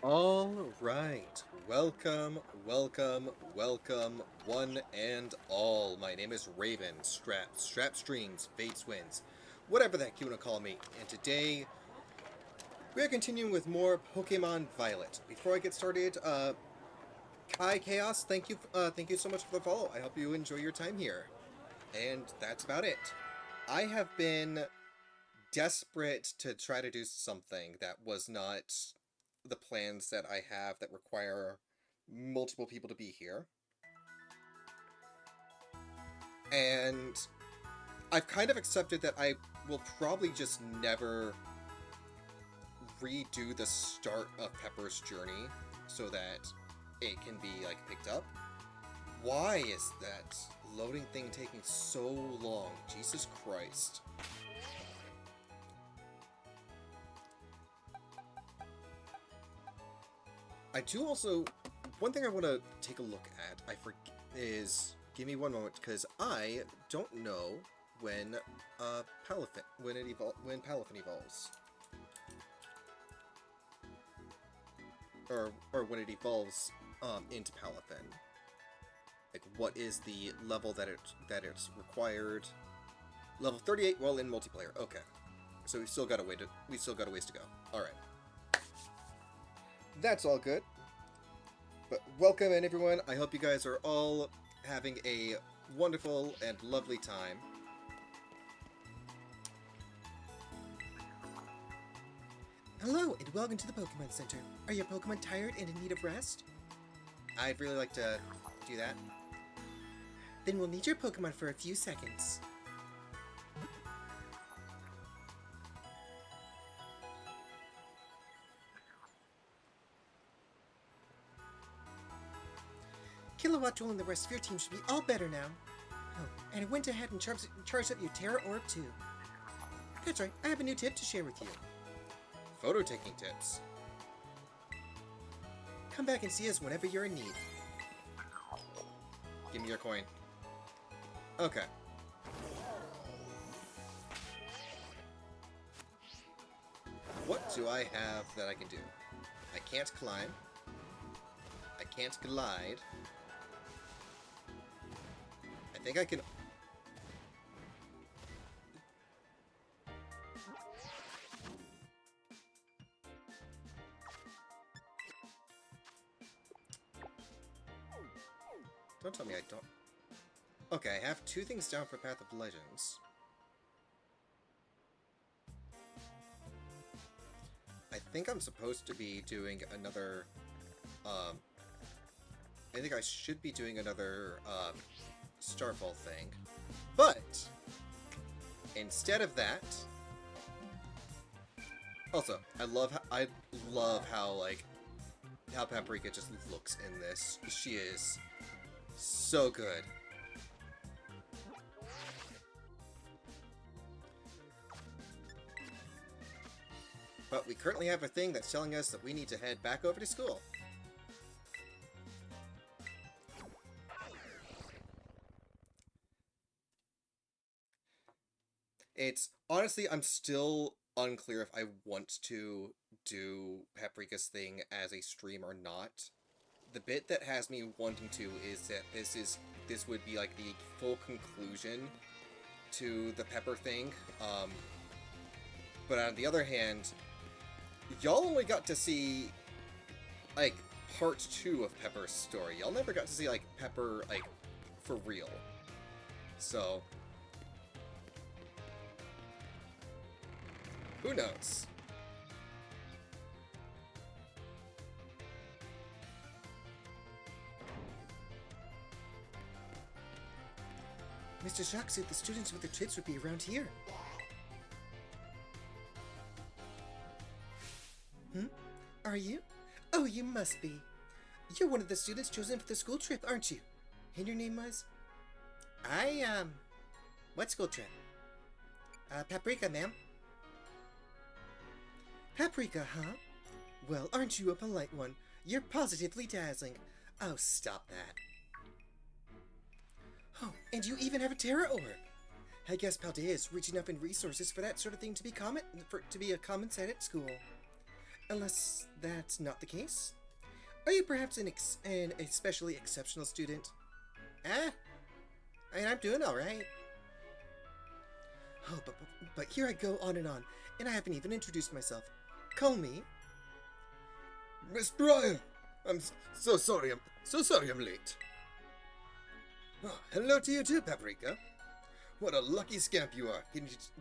All right, welcome, one and all. My name is Raven, Strap Streams, Fates Wins, whatever the heck you want to call me. And today, we are continuing with more Pokemon Violet. Before I get started, Kai Chaos, thank you so much for the follow. I hope you enjoy your time here. And that's about it. I have been desperate to try to do something that was not the plans that I have that require multiple people to be here. And I've kind of accepted that I will probably just never redo the start of Pepper's journey so that it can be like picked up. Why is that loading thing taking so long? Jesus Christ. I do also, one thing I want to take a look at, I forget, is, give me one moment, because I don't know when, when Palafin evolves. Or when it evolves, into Palafin. Like, what is the level that it's required? Level 38 while in multiplayer, okay. So we still got a ways to go. Alright. That's all good. But welcome in, everyone. I hope you guys are all having a wonderful and lovely time. Hello, and welcome to the Pokemon Center. Are your Pokemon tired and in need of rest? I'd really like to do that. Then we'll need your Pokemon for a few seconds. Kilowatt Duel and the rest of your team should be all better now. Oh, and I went ahead and charged up your Terra Orb too. That's right, I have a new tip to share with you. Photo taking tips. Come back and see us whenever you're in need. Give me your coin. Okay. What do I have that I can do? I can't climb. I can't glide. I think I can... Don't tell me I don't... Okay, I have two things down for Path of Legends. I think I'm supposed to be doing another... I think I should be doing another, Starfall thing. But, instead of that... Also, I love how, like, how Paprika just looks in this. She is so good. But we currently have a thing that's telling us that we need to head back over to school. It's, honestly, I'm still unclear if I want to do Paprika's thing as a stream or not. The bit that has me wanting to is that this would be like the full conclusion to the Pepper thing. But on the other hand, y'all only got to see, like, part 2 of Pepper's story. Y'all never got to see, like, Pepper, like, for real. So, who knows? Mr. Jacques said the students with the tips would be around here. Are you? Oh, you must be. You're one of the students chosen for the school trip, aren't you? And your name was? What school trip? Paprika, ma'am. Paprika, huh? Well, aren't you a polite one? You're positively dazzling. Oh, stop that. Oh, and you even have a Terra Orb. I guess Paldea is rich enough in resources for that sort of thing to be a common sight at school. Unless that's not the case? Are you perhaps an especially exceptional student? Eh? I mean, I'm doing alright. Oh, but here I go on, and I haven't even introduced myself. Call me... Miss Brian! So sorry I'm late. Oh, hello to you too, Paprika. What a lucky scamp you are,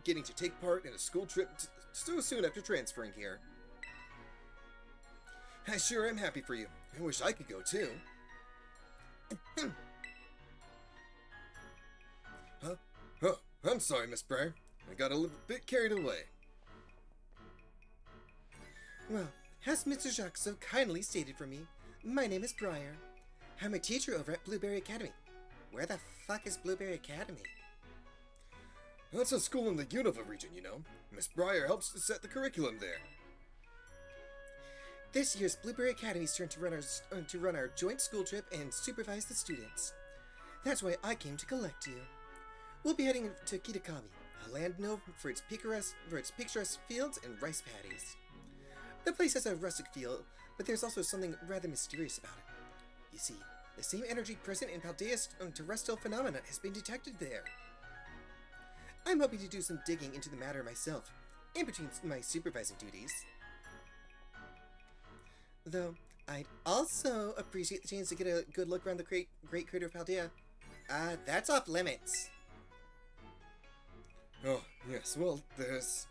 getting to take part in a school trip so soon after transferring here. I sure am happy for you. I wish I could go too. Huh? Oh, I'm sorry, Miss Briar. I got a little bit carried away. Well, as Mr. Jacques so kindly stated for me, my name is Briar. I'm a teacher over at Blueberry Academy. Where the fuck is Blueberry Academy? That's a school in the Unova region, you know. Miss Briar helps to set the curriculum there. This year's Blueberry Academy's turn to run our joint school trip and supervise the students. That's why I came to collect you. We'll be heading to Kitakami, a land known for its picturesque fields and rice paddies. The place has a rustic feel, but there's also something rather mysterious about it. You see, the same energy present in Paldea's terrestrial phenomenon has been detected there. I'm hoping to do some digging into the matter myself, in between my supervising duties. Though, I'd also appreciate the chance to get a good look around the great crater of Paldea. That's off limits. Oh, yes, well, there's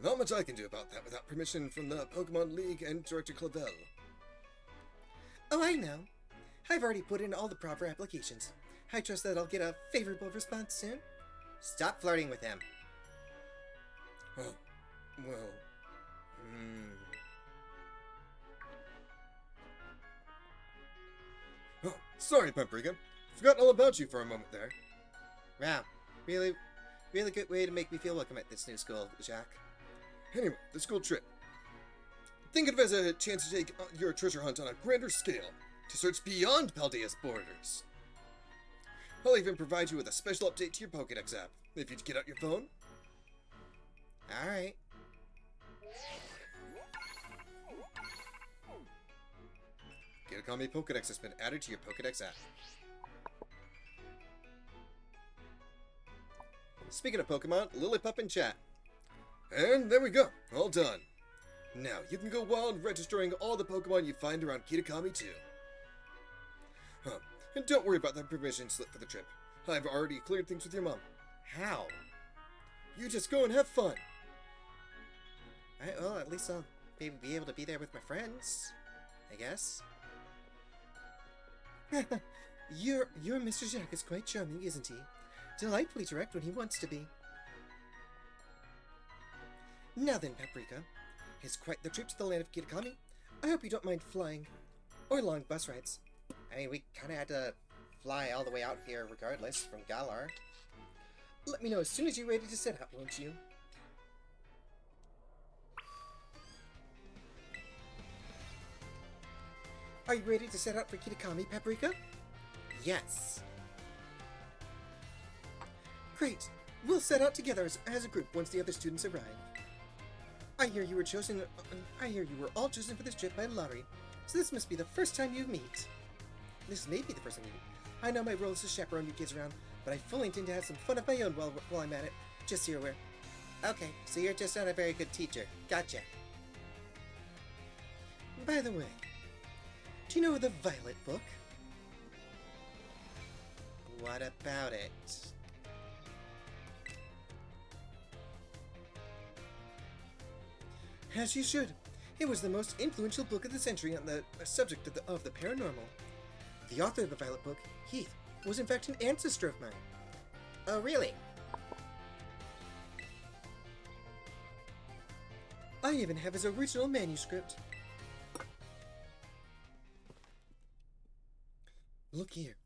not much I can do about that without permission from the Pokemon League and Director Clavel. Oh, I know. I've already put in all the proper applications. I trust that I'll get a favorable response soon. Stop flirting with him. Oh, well, Oh, sorry, Paprika. Forgot all about you for a moment there. Wow, really good way to make me feel welcome at this new school, Jacques. Anyway, the school trip. Think of it as a chance to take your treasure hunt on a grander scale, to search beyond Paldea's borders. I'll even provide you with a special update to your Pokédex app, if you'd get out your phone. Alright. Kitakami Pokédex has been added to your Pokédex app. Speaking of Pokemon, Lillipup in chat. And there we go, all done. Now, you can go wild registering all the Pokemon you find around Kitakami too. And don't worry about that permission slip for the trip. I've already cleared things with your mom. How? You just go and have fun. Alright, well, at least I'll maybe be able to be there with my friends, I guess. Your Mr. Jacques is quite charming, isn't he? Delightfully direct when he wants to be. Now then, Paprika, it's quite the trip to the land of Kitakami. I hope you don't mind flying, or long bus rides. I mean, we kind of had to fly all the way out here regardless from Galar. Let me know as soon as you're ready to set out, won't you? Are you ready to set out for Kitakami, Paprika? Yes. Great. We'll set out together as a group once the other students arrive. I hear you were all chosen for this trip by lottery, so this must be the first time you meet. This may be the first time you meet. I know my role is to chaperone you kids around, but I fully intend to have some fun of my own while I'm at it. Just so you're aware. Okay, so you're just not a very good teacher. Gotcha. By the way, do you know the Violet book? What about it? As you should. It was the most influential book of the century on the subject of the paranormal. The author of the Violet book, Heath, was in fact an ancestor of mine. Oh, really? I even have his original manuscript. Look here.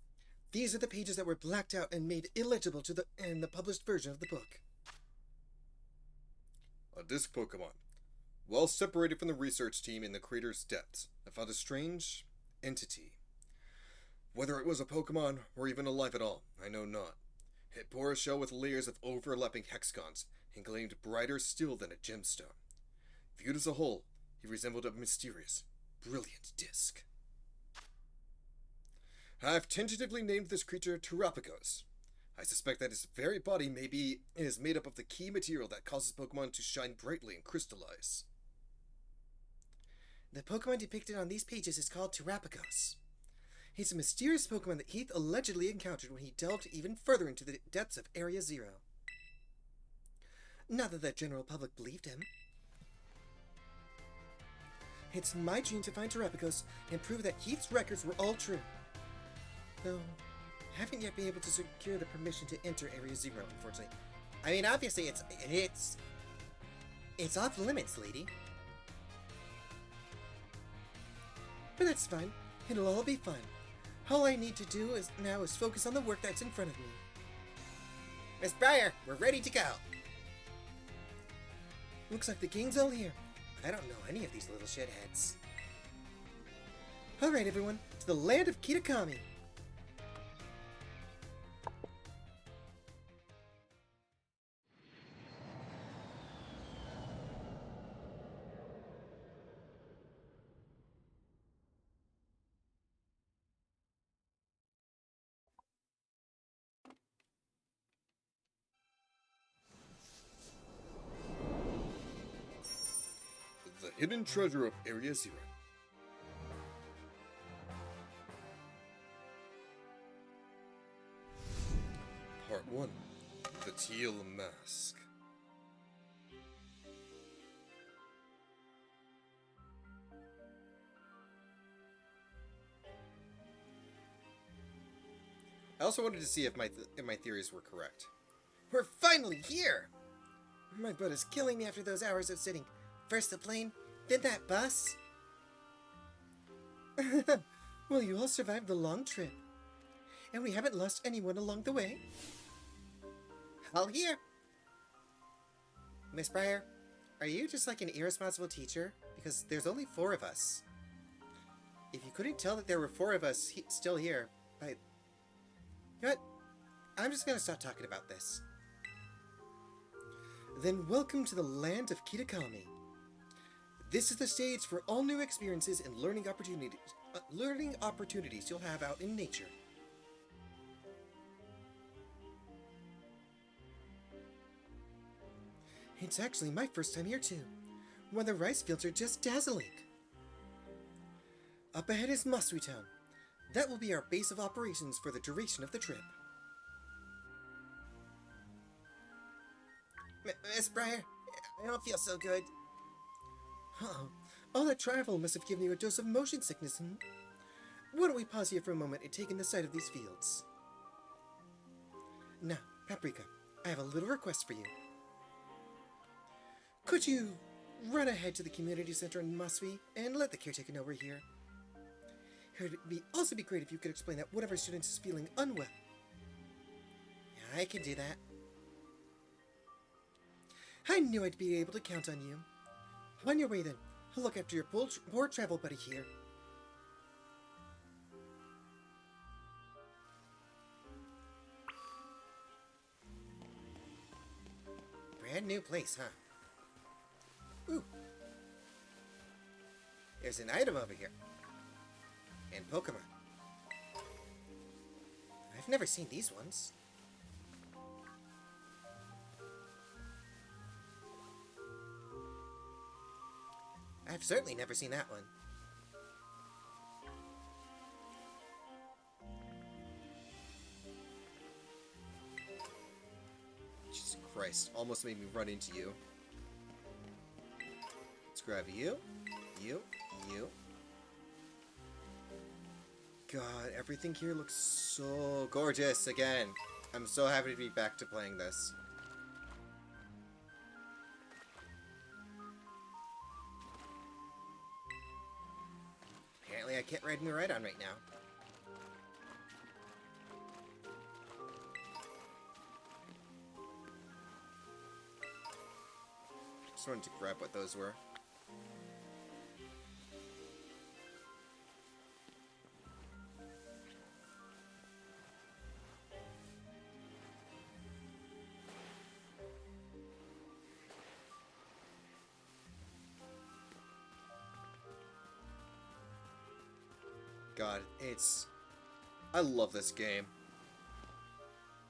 These are the pages that were blacked out and made illegible in the published version of the book. A disc Pokemon. Well separated from the research team in the crater's depths, I found a strange entity. Whether it was a Pokemon or even alive at all, I know not. It bore a shell with layers of overlapping hexagons and gleamed brighter still than a gemstone. Viewed as a whole, He resembled a mysterious, brilliant disc. I've tentatively named this creature Terapagos. I suspect that its very body is made up of the key material that causes Pokemon to shine brightly and crystallize. The Pokemon depicted on these pages is called Terapagos. He's a mysterious Pokemon that Heath allegedly encountered when he delved even further into the depths of Area Zero. Not that the general public believed him. It's my dream to find Terapagos and prove that Heath's records were all true. Though, I haven't yet been able to secure the permission to enter Area Zero, unfortunately. I mean, obviously, it's off limits, lady. But that's fine. It'll all be fine. All I need to do now is focus on the work that's in front of me. Miss Briar, we're ready to go. Looks like the gang's all here. I don't know any of these little shitheads. Alright, everyone, to the land of Kitakami. The hidden treasure of Area Zero. Part 1. The Teal Mask. I also wanted to see if my theories were correct. We're finally here! My butt is killing me after those hours of sitting. First the plane, then that bus. Well, you all survived the long trip. And we haven't lost anyone along the way. All here. Miss Briar, are you just like an irresponsible teacher? Because there's only 4 of us. If you couldn't tell that there were 4 of us still here, you know what? I'm just gonna stop talking about this. Then welcome to the land of Kitakami. This is the stage for all new experiences and learning opportunities you'll have out in nature. It's actually my first time here too, when the rice fields are just dazzling. Up ahead is Masui Town. That will be our base of operations for the duration of the trip. Miss Briar, I don't feel so good. Uh-oh. All that travel must have given you a dose of motion sickness, Why don't we pause here for a moment and take in the sight of these fields? Now, Paprika, I have a little request for you. Could you run ahead to the community center in Masui and let the caretaker know we're here? It would also be great if you could explain that one of our students is feeling unwell. Yeah, I can do that. I knew I'd be able to count on you. On your way then, I'll look after your poor travel buddy here. Brand new place, huh? Ooh. There's an item over here. And Pokemon. I've never seen these ones. I've certainly never seen that one. Jesus Christ, almost made me run into you. Let's grab you. God, everything here looks so gorgeous again. I'm so happy to be back to playing this. Apparently I can't ride Miraidon right now. Just wanted to grab what those were. god, I love this game.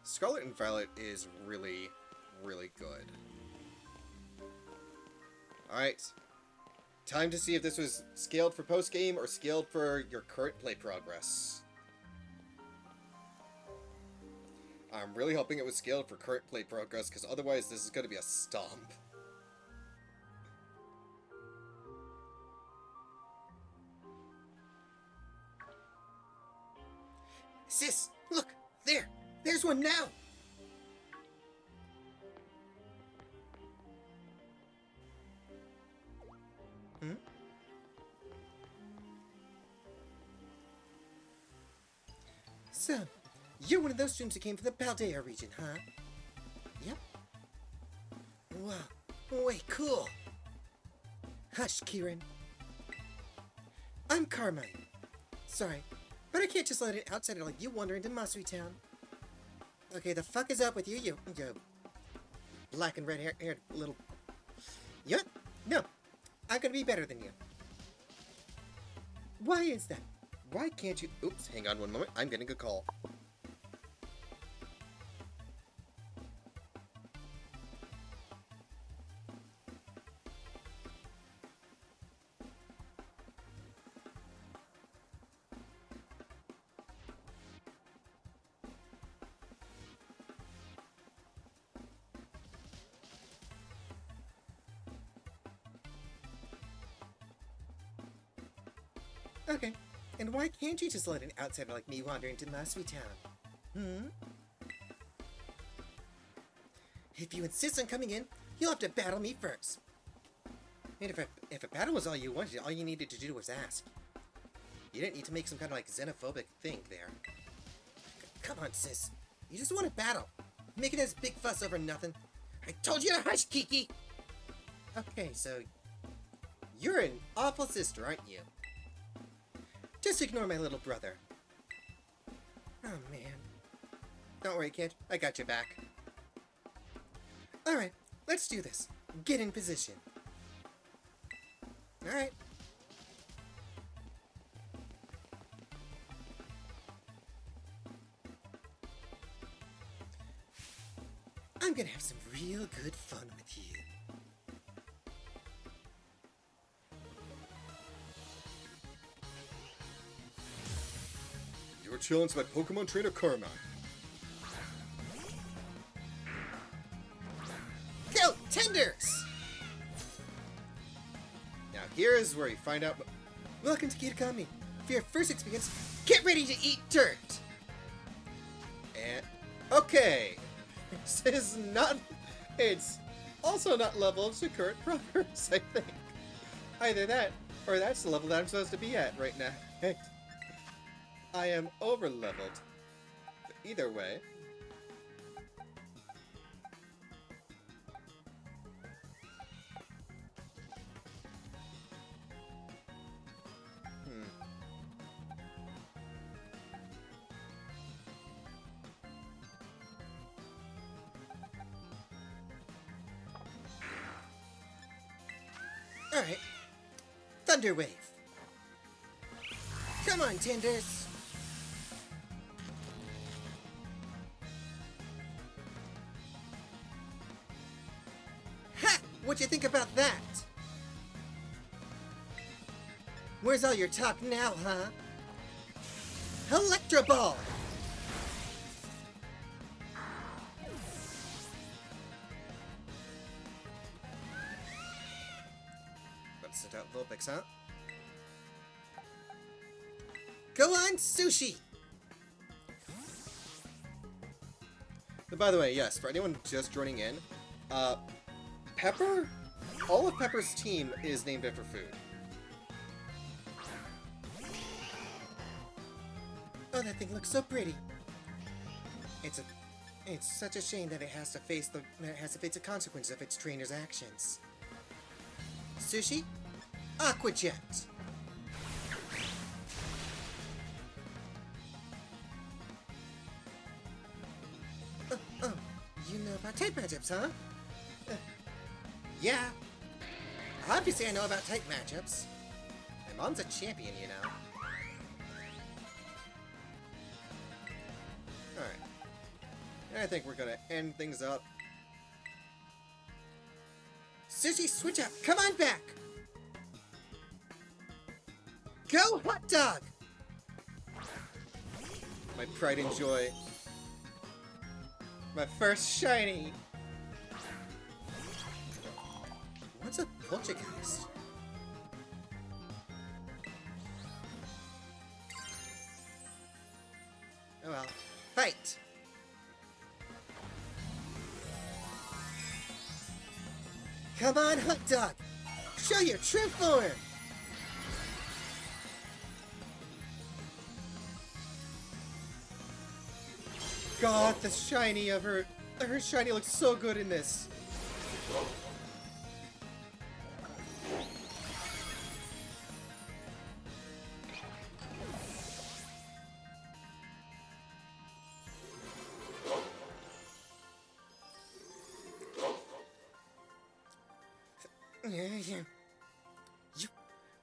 Scarlet and Violet is really, really good. Alright. Time to see if this was scaled for post-game or scaled for your current play progress. I'm really hoping it was scaled for current play progress, because otherwise this is going to be a stomp. Sis, look! There! There's one now! Hmm? So, you're one of those students who came from the Paldea region, huh? Yep. Wow, way cool. Hush, Kieran. I'm Carmine. Sorry, but I can't just let an outsider like you wander into Masui Town. Okay, the fuck is up with you, you black and red haired little... You know what? No, I'm gonna be better than you. Why is that? Why can't you... Oops, hang on one moment. I'm getting a call. Okay, and why can't you just let an outsider like me wander into Masui Town? Hmm? If you insist on coming in, you'll have to battle me first. And if a battle was all you wanted, all you needed to do was ask. You didn't need to make some kind of like xenophobic thing there. Come on, sis. You just want to battle. Making this big fuss over nothing. I told you to hush, Kiki! Okay, so... You're an awful sister, aren't you? Just ignore my little brother. Oh, man. Don't worry, kid. I got your back. Alright, let's do this. Get in position. Alright. I'm gonna have some real good fun with you. You're challenged by Pokemon trainer Carmine. Go, Tenders! Now here is where you find out... Welcome to Kitakami. For your first experience, get ready to eat dirt! And... Okay. This is not... It's also not leveled to current progress, I think. Either that, or that's the level that I'm supposed to be at right now. I am over-leveled. But either way... Alright. Thunder Wave. Come on, Tenders. Ha! What you think about that? Where's all your talk now, huh? Electro Ball! Send out Vulpix, huh? Go on, Sushi! But by the way, yes, for anyone just joining in, Pepper? All of Pepper's team is named after food. Oh, that thing looks so pretty. It's such a shame that it has to face the consequences of its trainer's actions. Sushi? Aquajet! Oh, you know about type matchups, huh? Yeah. Obviously I know about type matchups. My mom's a champion, you know. I think we're gonna end things up. Sushi, switch up! Come on back! Go, hot dog! My pride and joy. My first shiny! What's a poltergeist? Oh well. Fight! Come on, hot dog! Show your true form! God, the shiny of her shiny looks so good in this.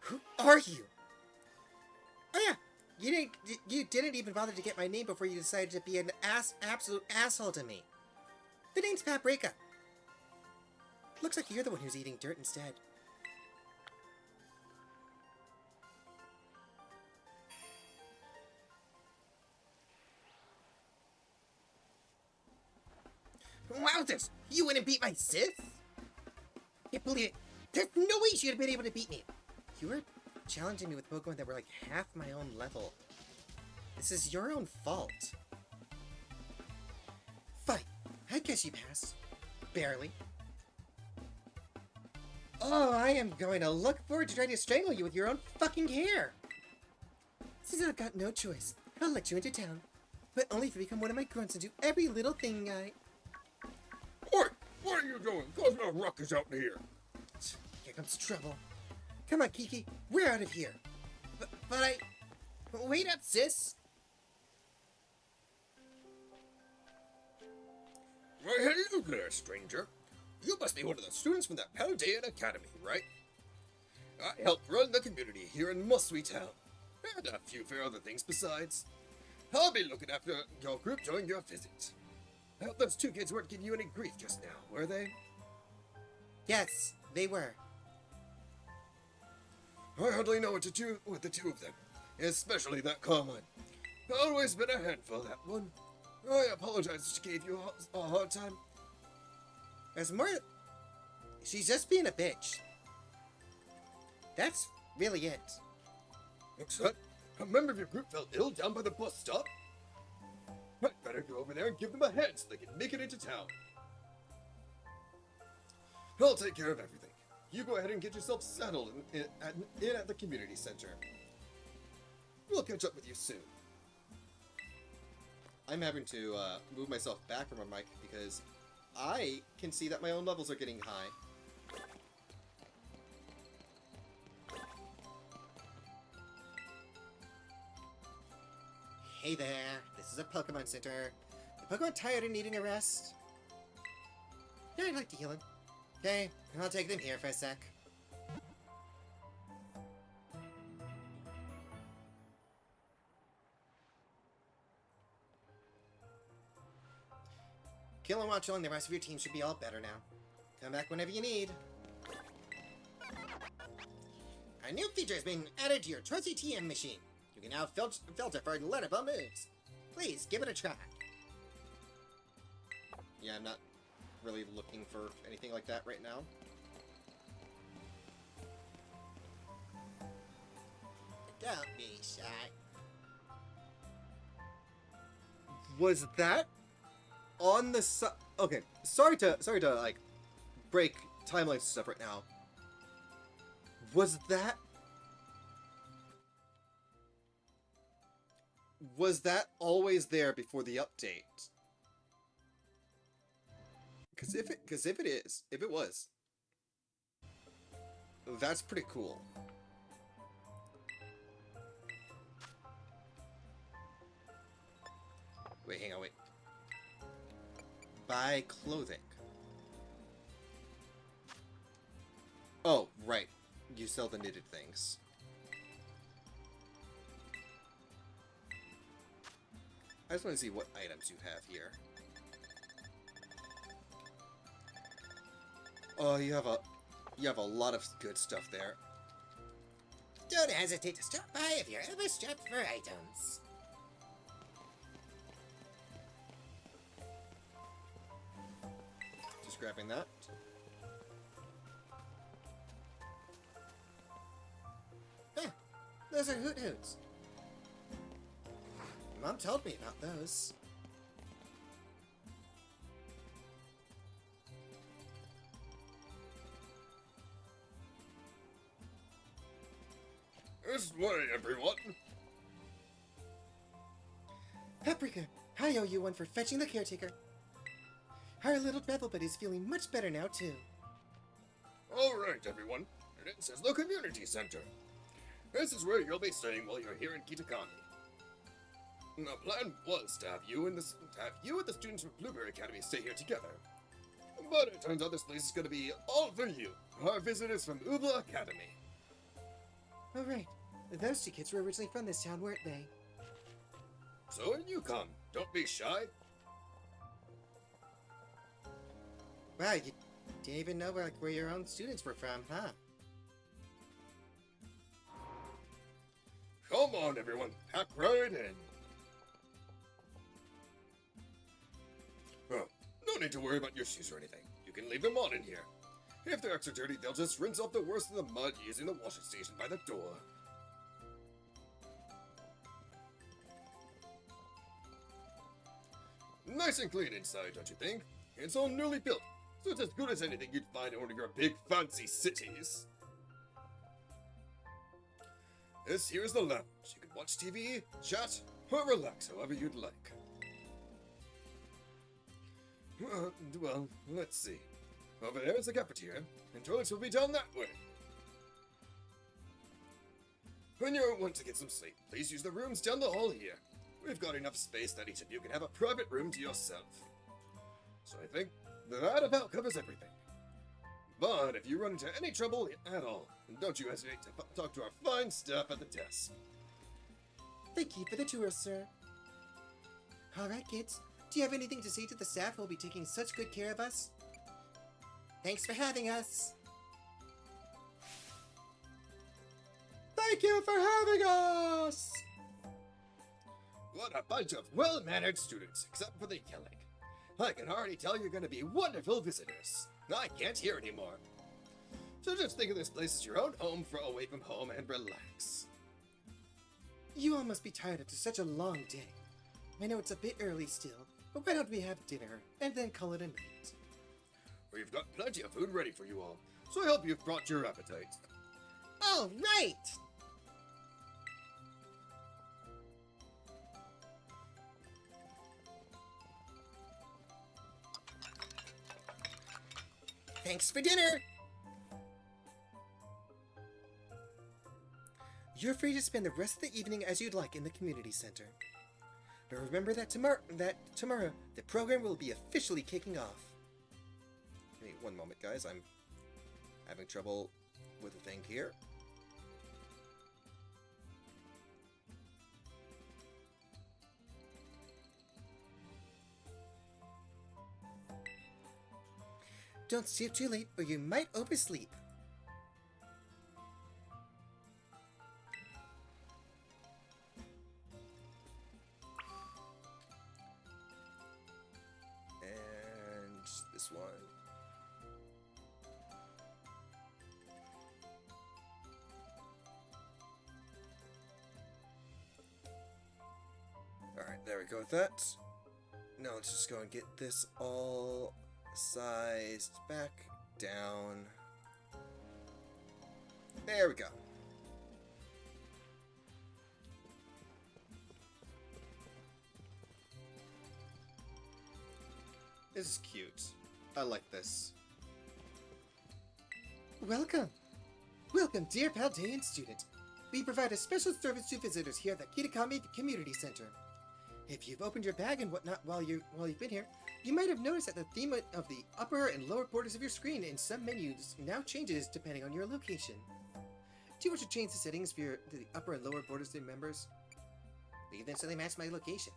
Who are you? Oh yeah, you didn't even bother to get my name before you decided to be an absolute asshole to me. The name's Paprika. Looks like you're the one who's eating dirt instead. Wowzers! You wouldn't beat my sis? Can't believe it. There's no way she'd have been able to beat me. You were challenging me with Pokemon that were like half my own level. This is your own fault. Fine. I guess you passed. Barely. Oh, I am going to look forward to trying to strangle you with your own fucking hair. Since I've got no choice, I'll let you into town. But only if you become one of my grunts and do every little thing I... Oi! What are you doing? Causing a ruckus out here. Here comes trouble. Come on, Kiki. We're out of here. But I... Wait up, sis. Why, hello there, stranger. You must be one of the students from the Paldean Academy, right? I help run the community here in Musui Town, and a few fair other things besides. I'll be looking after your group during your visit. I hope those two kids weren't giving you any grief just now, were they? Yes, they were. I hardly know what to do with the two of them, especially that Carmine. Always been a handful, that one. I apologize if she gave you a hard time. There's more... She's just being a bitch. That's really it. Except, a member of your group fell ill down by the bus stop. I'd better go over there and give them a hand so they can make it into town. I'll take care of everything. You go ahead and get yourself settled in at the community center. We'll catch up with you soon. I'm having to move myself back from my mic because I can see that my own levels are getting high. Hey there, this is a Pokemon Center. The Pokemon tired and needing a rest? Yeah, I'd like to heal him. Okay, I'll take them here for a sec. Kill and Watchel and the rest of your team should be all better now. Come back whenever you need. A new feature has been added to your trusty TM machine. You can now filter for lettable moves. Please give it a try. Yeah, I'm not really looking for anything like that right now. Don't be shy. Was that on the okay, sorry to like break timeline stuff right now. Was that always there before the update? Because if it was, that's pretty cool. Wait, hang on, wait. Buy clothing. Oh, right. You sell the knitted things. I just want to see what items you have here. Oh, you have a lot of good stuff there. Don't hesitate to stop by if you're ever strapped for items. Just grabbing that. Huh, those are Hoot Hoots. Mom told me about those. This way, everyone. Paprika, I owe you one for fetching the caretaker. Our little Bevel Buddy's feeling much better now, too. All right, everyone. This is the community center. This is where you'll be staying while you're here in Kitakami. The plan was to have you and the students from Blueberry Academy stay here together. But it turns out this place is going to be all for you, our visitors from Ubla Academy. Oh, right. Those two kids were originally from this town, weren't they? So in you come. Don't be shy. Wow, you didn't even know where your own students were from, huh? Come on, everyone. Pack right in. Oh, no need to worry about your shoes or anything. You can leave them on in here. If they're extra dirty, they'll just rinse off the worst of the mud using the washing station by the door. Nice and clean inside, don't you think? It's all newly built, so it's as good as anything you'd find in one of your big fancy cities. This here is the lounge. You can watch TV, chat, or relax however you'd like. Well, let's see. Over there is the cafeteria, and toilets will be down that way. When you want to get some sleep, please use the rooms down the hall here. We've got enough space that each of you can have a private room to yourself. So I think that about covers everything. But if you run into any trouble at all, don't you hesitate to talk to our fine staff at the desk. Thank you for the tour, sir. Alright, kids. Do you have anything to say to the staff who will be taking such good care of us? Thanks for having us. Thank you for having us! What a bunch of well-mannered students, except for the yelling. I can already tell you're going to be wonderful visitors. I can't hear anymore. So just think of this place as your own home for away from home and relax. You all must be tired after such a long day. I know it's a bit early still, but why don't we have dinner and then call it a night? We've got plenty of food ready for you all, so I hope you've brought your appetite. All right! Thanks for dinner! You're free to spend the rest of the evening as you'd like in the community center. But remember that tomorrow the program will be officially kicking off. Give me one moment, guys. I'm having trouble with the thing here. Don't stay up too late or you might oversleep. And this one. Alright, there we go with that. Now let's just go and get this all sized back down. There we go. This is cute. I like this. Welcome! Welcome, dear Paldean student. We provide a special service to visitors here at the Kitakami Community Center. If you've opened your bag and whatnot while you've been here, you might have noticed that the theme of the upper and lower borders of your screen in some menus now changes depending on your location. Do you want to change the settings for the upper and lower borders to members? Leave them so they match my location.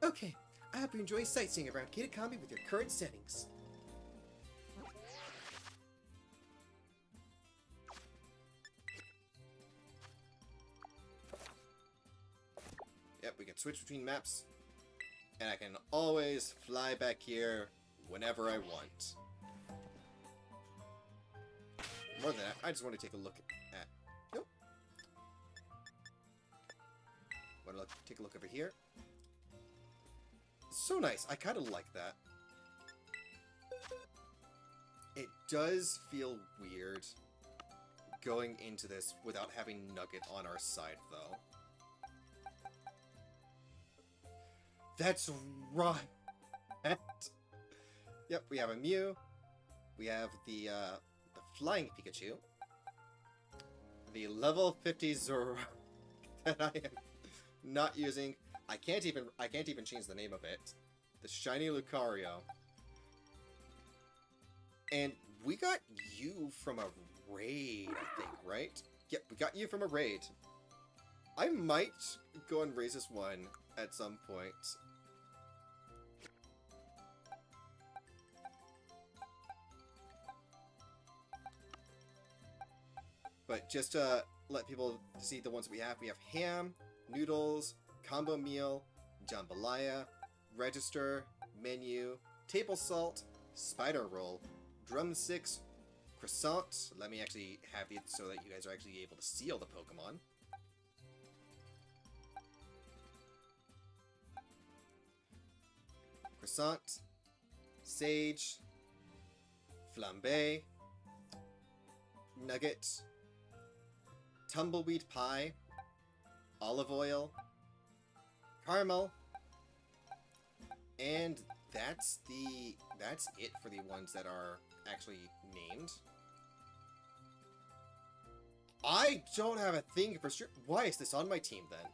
Okay, I hope you enjoy sightseeing around Kitakami with your current settings. can switch between maps, and I can always fly back here whenever I want. More than that, I just want to take a look at... Nope. Want to take a look over here. So nice. I kind of like that. It does feel weird going into this without having Nugget on our side, though. That's right. Yep, we have a Mew. We have the Flying Pikachu. The level 50 Zoro that I am not using. I can't even change the name of it. The Shiny Lucario. And we got you from a raid, I think, right? Yep, we got you from a raid. I might go and raise this one at some point. But just to let people see the ones we have ham, noodles, combo meal, jambalaya, register, menu, table salt, spider roll, drumsticks, croissant. Let me actually have it so that you guys are actually able to see all the Pokemon. Croissant, sage, flambe, nugget, tumbleweed pie, olive oil, caramel, and that's it for the ones that are actually named. I don't have a thing for sure. Why is this on my team then?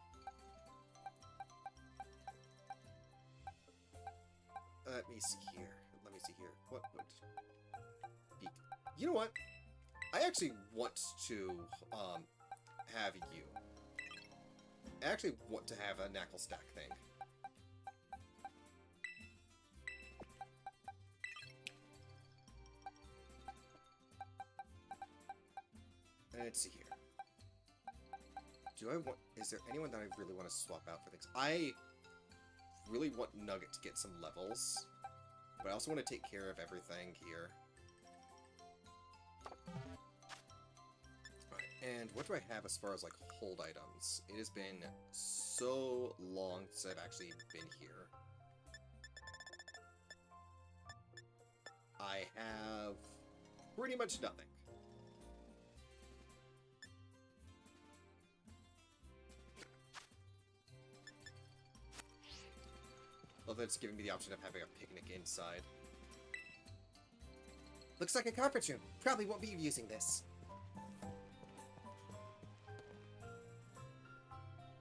Let me see here. What would be... You know what? I actually want to have you. I actually want to have a knackle stack thing. Let's see here. Is there anyone that I really want to swap out for things? I really want Nugget to get some levels, but I also want to take care of everything here. Alright, and what do I have as far as, like, hold items? It has been so long since I've actually been here. I have pretty much nothing. Although it's giving me the option of having a picnic inside. Looks like a conference room. Probably won't be using this.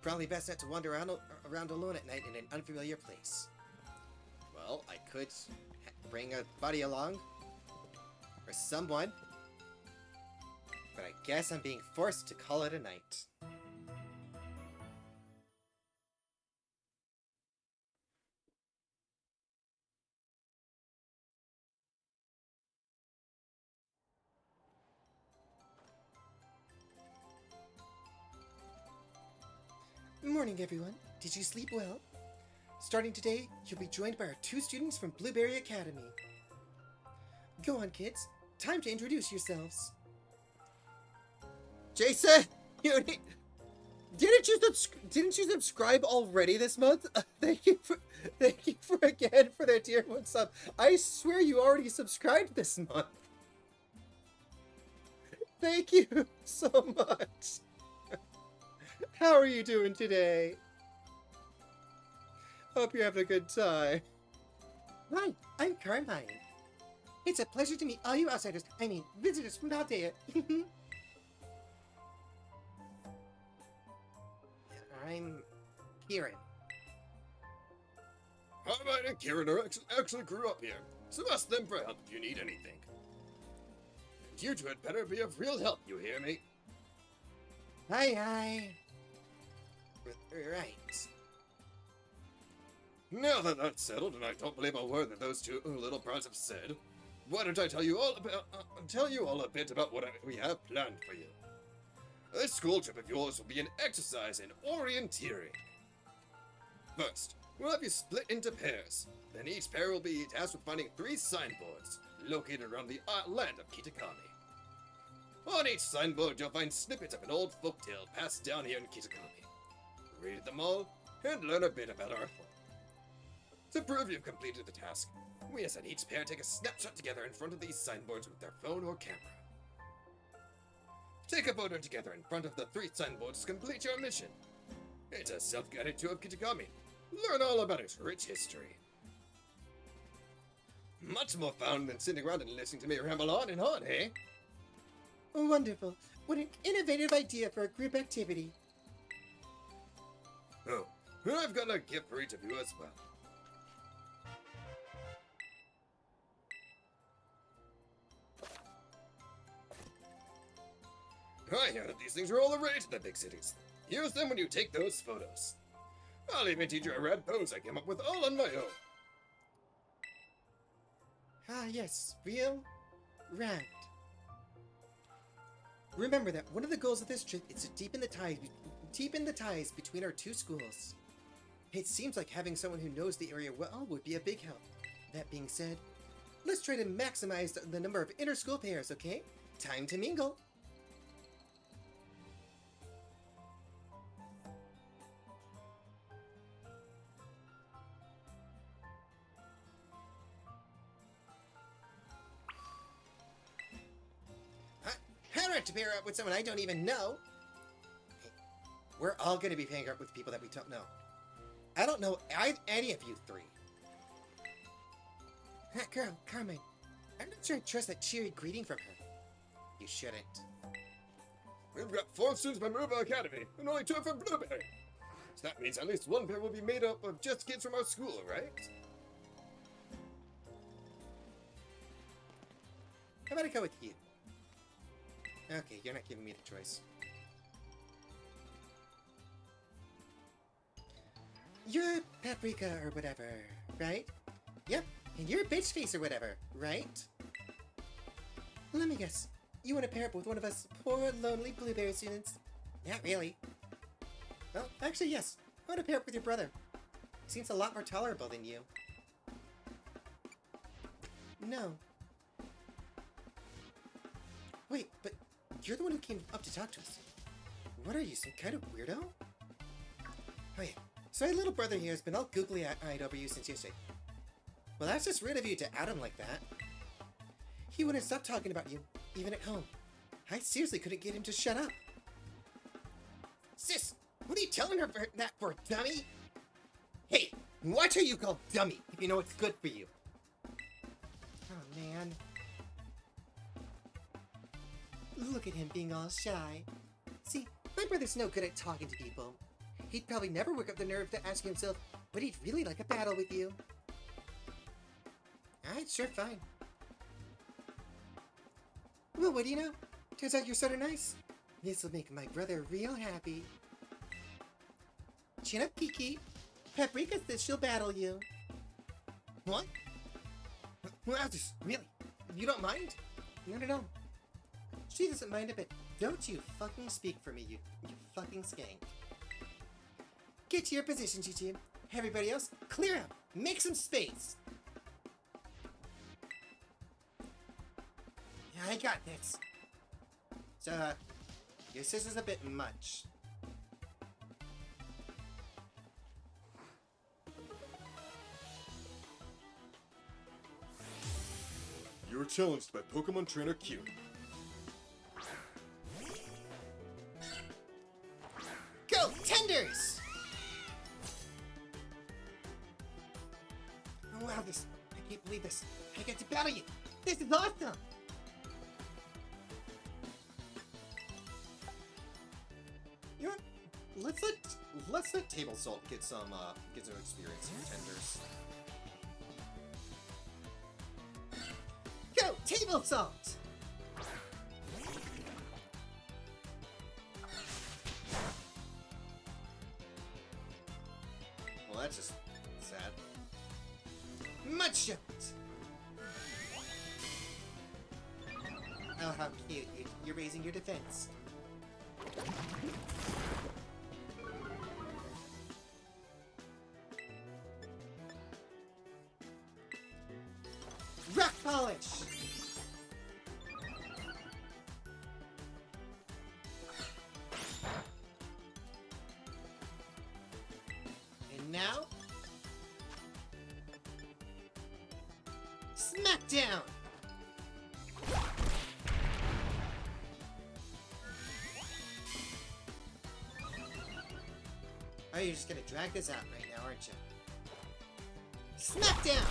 Probably best not to wander around alone at night in an unfamiliar place. Well, I could bring a buddy along. Or someone. But I guess I'm being forced to call it a night. Morning, everyone. Did you sleep well? Starting today, you'll be joined by our 2 students from Blueberry Academy. Go on, kids. Time to introduce yourselves. Jason, didn't you subscribe already this month? Thank you for again for that tier 1 sub. I swear you already subscribed this month. Thank you so much. How are you doing today? Hope you're having a good time. Hi, I'm Carmine. It's a pleasure to meet all you outsiders, visitors from Paldea. I'm Kieran. Carmine and Kieran are actually grew up here, so ask them for help if you need anything. And you two had better be of real help, you hear me? Hi. Right. Now that that's settled, and I don't believe a word that those 2 little brats have said, why don't I tell you all a bit about what we have planned for you. This school trip of yours will be an exercise in orienteering. First, we'll have you split into pairs. Then each pair will be tasked with finding 3 signboards located around the land of Kitakami. On each signboard, you'll find snippets of an old folktale passed down here in Kitakami. Read them all and learn a bit about our home. To prove you've completed the task, we ask that each pair take a snapshot together in front of these signboards with their phone or camera. Take a photo together in front of the 3 signboards to complete your mission. It's a self-guided tour of Kitakami. Learn all about its rich history. Much more fun than sitting around and listening to me ramble on and on, eh? Wonderful. What an innovative idea for a group activity. Oh, I've got a gift for each of you as well. I hear that these things are all the rage in the big cities. Use them when you take those photos. I'll even teach you a rad pose I came up with all on my own. Ah, yes. Real rad. Remember that one of the goals of this trip is to deepen the ties between our 2 schools. It seems like having someone who knows the area well would be a big help. That being said, let's try to maximize the number of inter-school pairs, okay? Time to mingle! I don't have to pair up with someone I don't even know. Hey, we're all going to be pairing up with people that we don't know. I don't know any of you 3. That girl, Carmen. I'm not sure I trust that cheery greeting from her. You shouldn't. We've got 4 students from River Academy, and only 2 from Blueberry. So that means at least 1 pair will be made up of just kids from our school, right? How about I go with you? Okay, you're not giving me the choice. You're Paprika or whatever, right? Yep, and you're bitch face or whatever, right? Let me guess. You want to pair up with one of us poor, lonely Blueberry students? Not really. Well, actually, yes. I want to pair up with your brother. He seems a lot more tolerable than you. No. Wait, but you're the one who came up to talk to us. What are you, some kind of weirdo? Oh yeah, so my little brother here has been all googly-eyed over you since yesterday. Well, that's just rude of you to out him like that. He wouldn't stop talking about you, even at home. I seriously couldn't get him to shut up. Sis, what are you telling her that for, dummy? Hey, watch how you call dummy if you know what's good for you. Oh, man. Look at him being all shy. See, my brother's no good at talking to people. He'd probably never work up the nerve to ask himself, but he'd really like a battle with you. Alright, sure, fine. Well, what do you know? Turns out you're sort of nice. This'll make my brother real happy. Chin up, Kiki. Paprika says she'll battle you. What? Well, just really? You don't mind? No. She doesn't mind a bit. Don't you fucking speak for me, you fucking skank. Get to your positions, you two. Everybody else, clear out. Make some space. Yeah, I got this. So, your sis is a bit much. You're challenged by Pokemon Trainer Q. Go, Tenders! Oh, wow, I can't believe this. I get to battle you. This is awesome! You know what? Let's let Table Salt get some experience here, Tenders. Go, Table Salt! Well, that's just sad. Mudshot! Oh, how cute. You're raising your defense. Smackdown! Oh, you're just gonna drag this out right now, aren't you? Smackdown!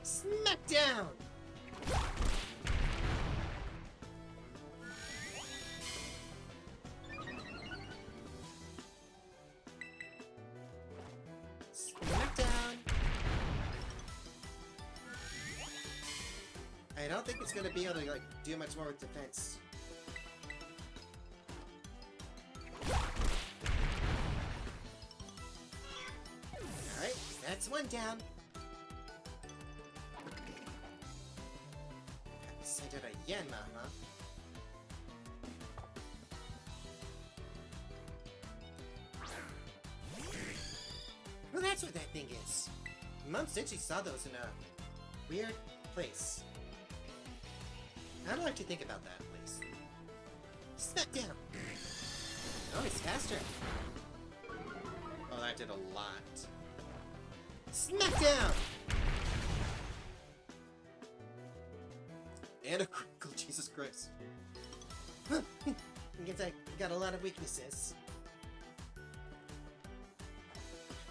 Smackdown! Smackdown! I don't think it's gonna be able to like do much more with defense. Alright, that's one down. Send out a Yanma, huh? Well, that's what that thing is. Mom said she saw those in a weird place. I'd like to think about that place. Smackdown! Oh, it's faster. Oh, that did a lot. Smackdown! And a critical, Jesus Christ. I guess I got a lot of weaknesses.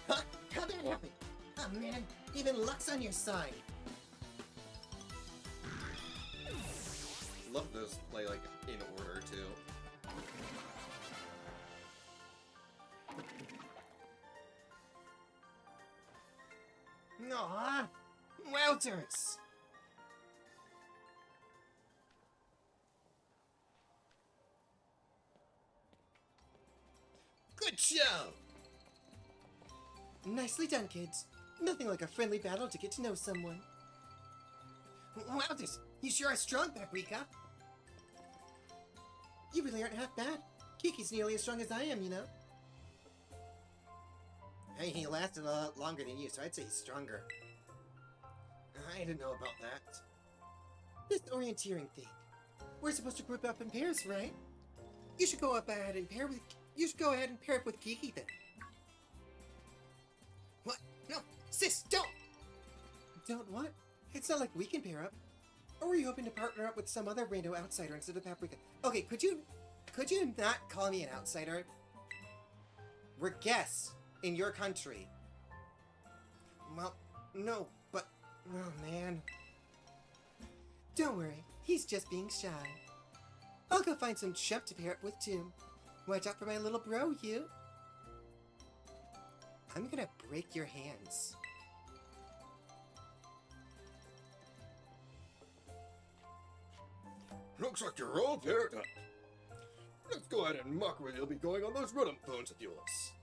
Huh? How did that happen? Oh man, even luck's on your side. Love those play like in order too. Aww, welters. Good show! Nicely done, kids. Nothing like a friendly battle to get to know someone. Welters, you sure are strong, Paprika. You really aren't half bad. Kiki's nearly as strong as I am, you know. Hey, he lasted a lot longer than you, so I'd say he's stronger. I don't know about that. This orienteering thing. We're supposed to group up in pairs, right? You should go ahead and pair up with Kiki then. What? No, sis, don't! Don't what? It's not like we can pair up. Or were you hoping to partner up with some other rando outsider instead of Paprika? Okay, could you not call me an outsider? We're guests in your country. Well, no, but, oh man. Don't worry, he's just being shy. I'll go find some chump to pair up with too. Watch out for my little bro, you. I'm gonna break your hands. Looks like you're all paired up. Let's go ahead and mark where you'll be going on those rhythm phones of yours.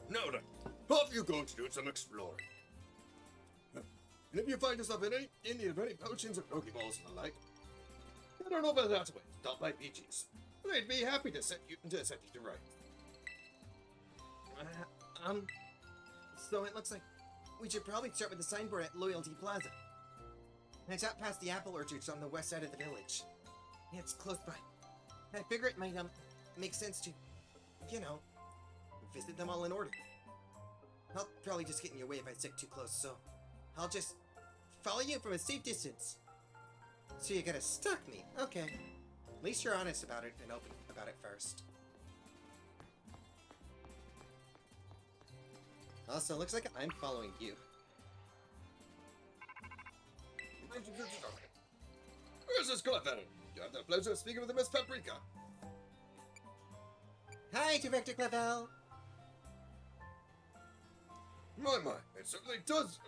Now then, off you go to do some exploring. And if you find yourself in need of any potions or Pokeballs and the like, head on over that way, stop by Peachy's. They'd be happy to set you to right. So it looks like we should probably start with the signboard at Loyalty Plaza. And it's out past the apple orchards on the west side of the village. Yeah, it's close by. I figure it might make sense to, visit them all in order. I'll probably just get in your way if I stick too close, so I'll just follow you from a safe distance. So you're gonna stalk me? Okay. At least you're honest about it and open about it first. Also, looks like I'm following you. Where's this Clefairy? You have the pleasure of speaking with the Miss Paprika. Hi, Director Clavel. My, it certainly does.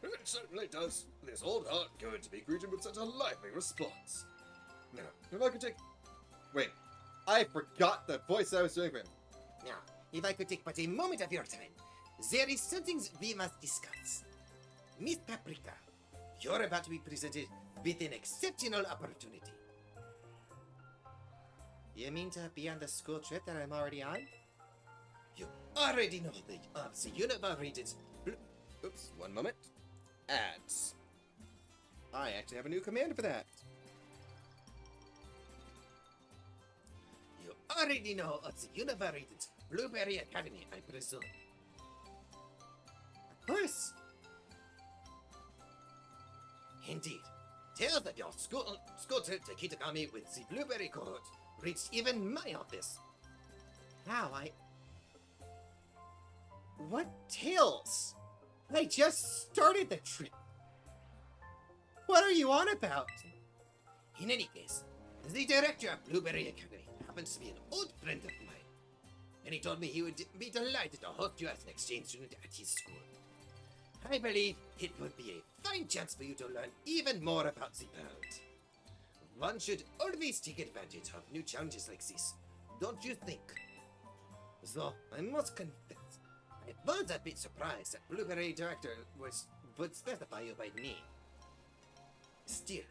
It certainly does. This old heart going to be greeted with such a lively response. Now, if I could take... Wait, I forgot the voice I was doing for him. Now, if I could take but a moment of your time, there is something we must discuss. Miss Paprika, you're about to be presented with an exceptional opportunity. You mean to be on the school trip that I'm already on? You already know the university's... Oops, one moment. Ads. I actually have a new command for that. already know of the Universated Blueberry Academy, I presume. Of course. Indeed. Tales of your school trip to Kitakami with the Blueberry cohort reached even my office. How What tales? I just started the trip. What are you on about? In any case, the director of Blueberry Academy happens to be an old friend of mine, and he told me he would be delighted to host you as an exchange student at his school. I believe it would be a fine chance for you to learn even more about the world. One should always take advantage of new challenges like this, don't you think? Though, I must confess, I was a bit surprised that Blueberry Director would specify you by name. Still,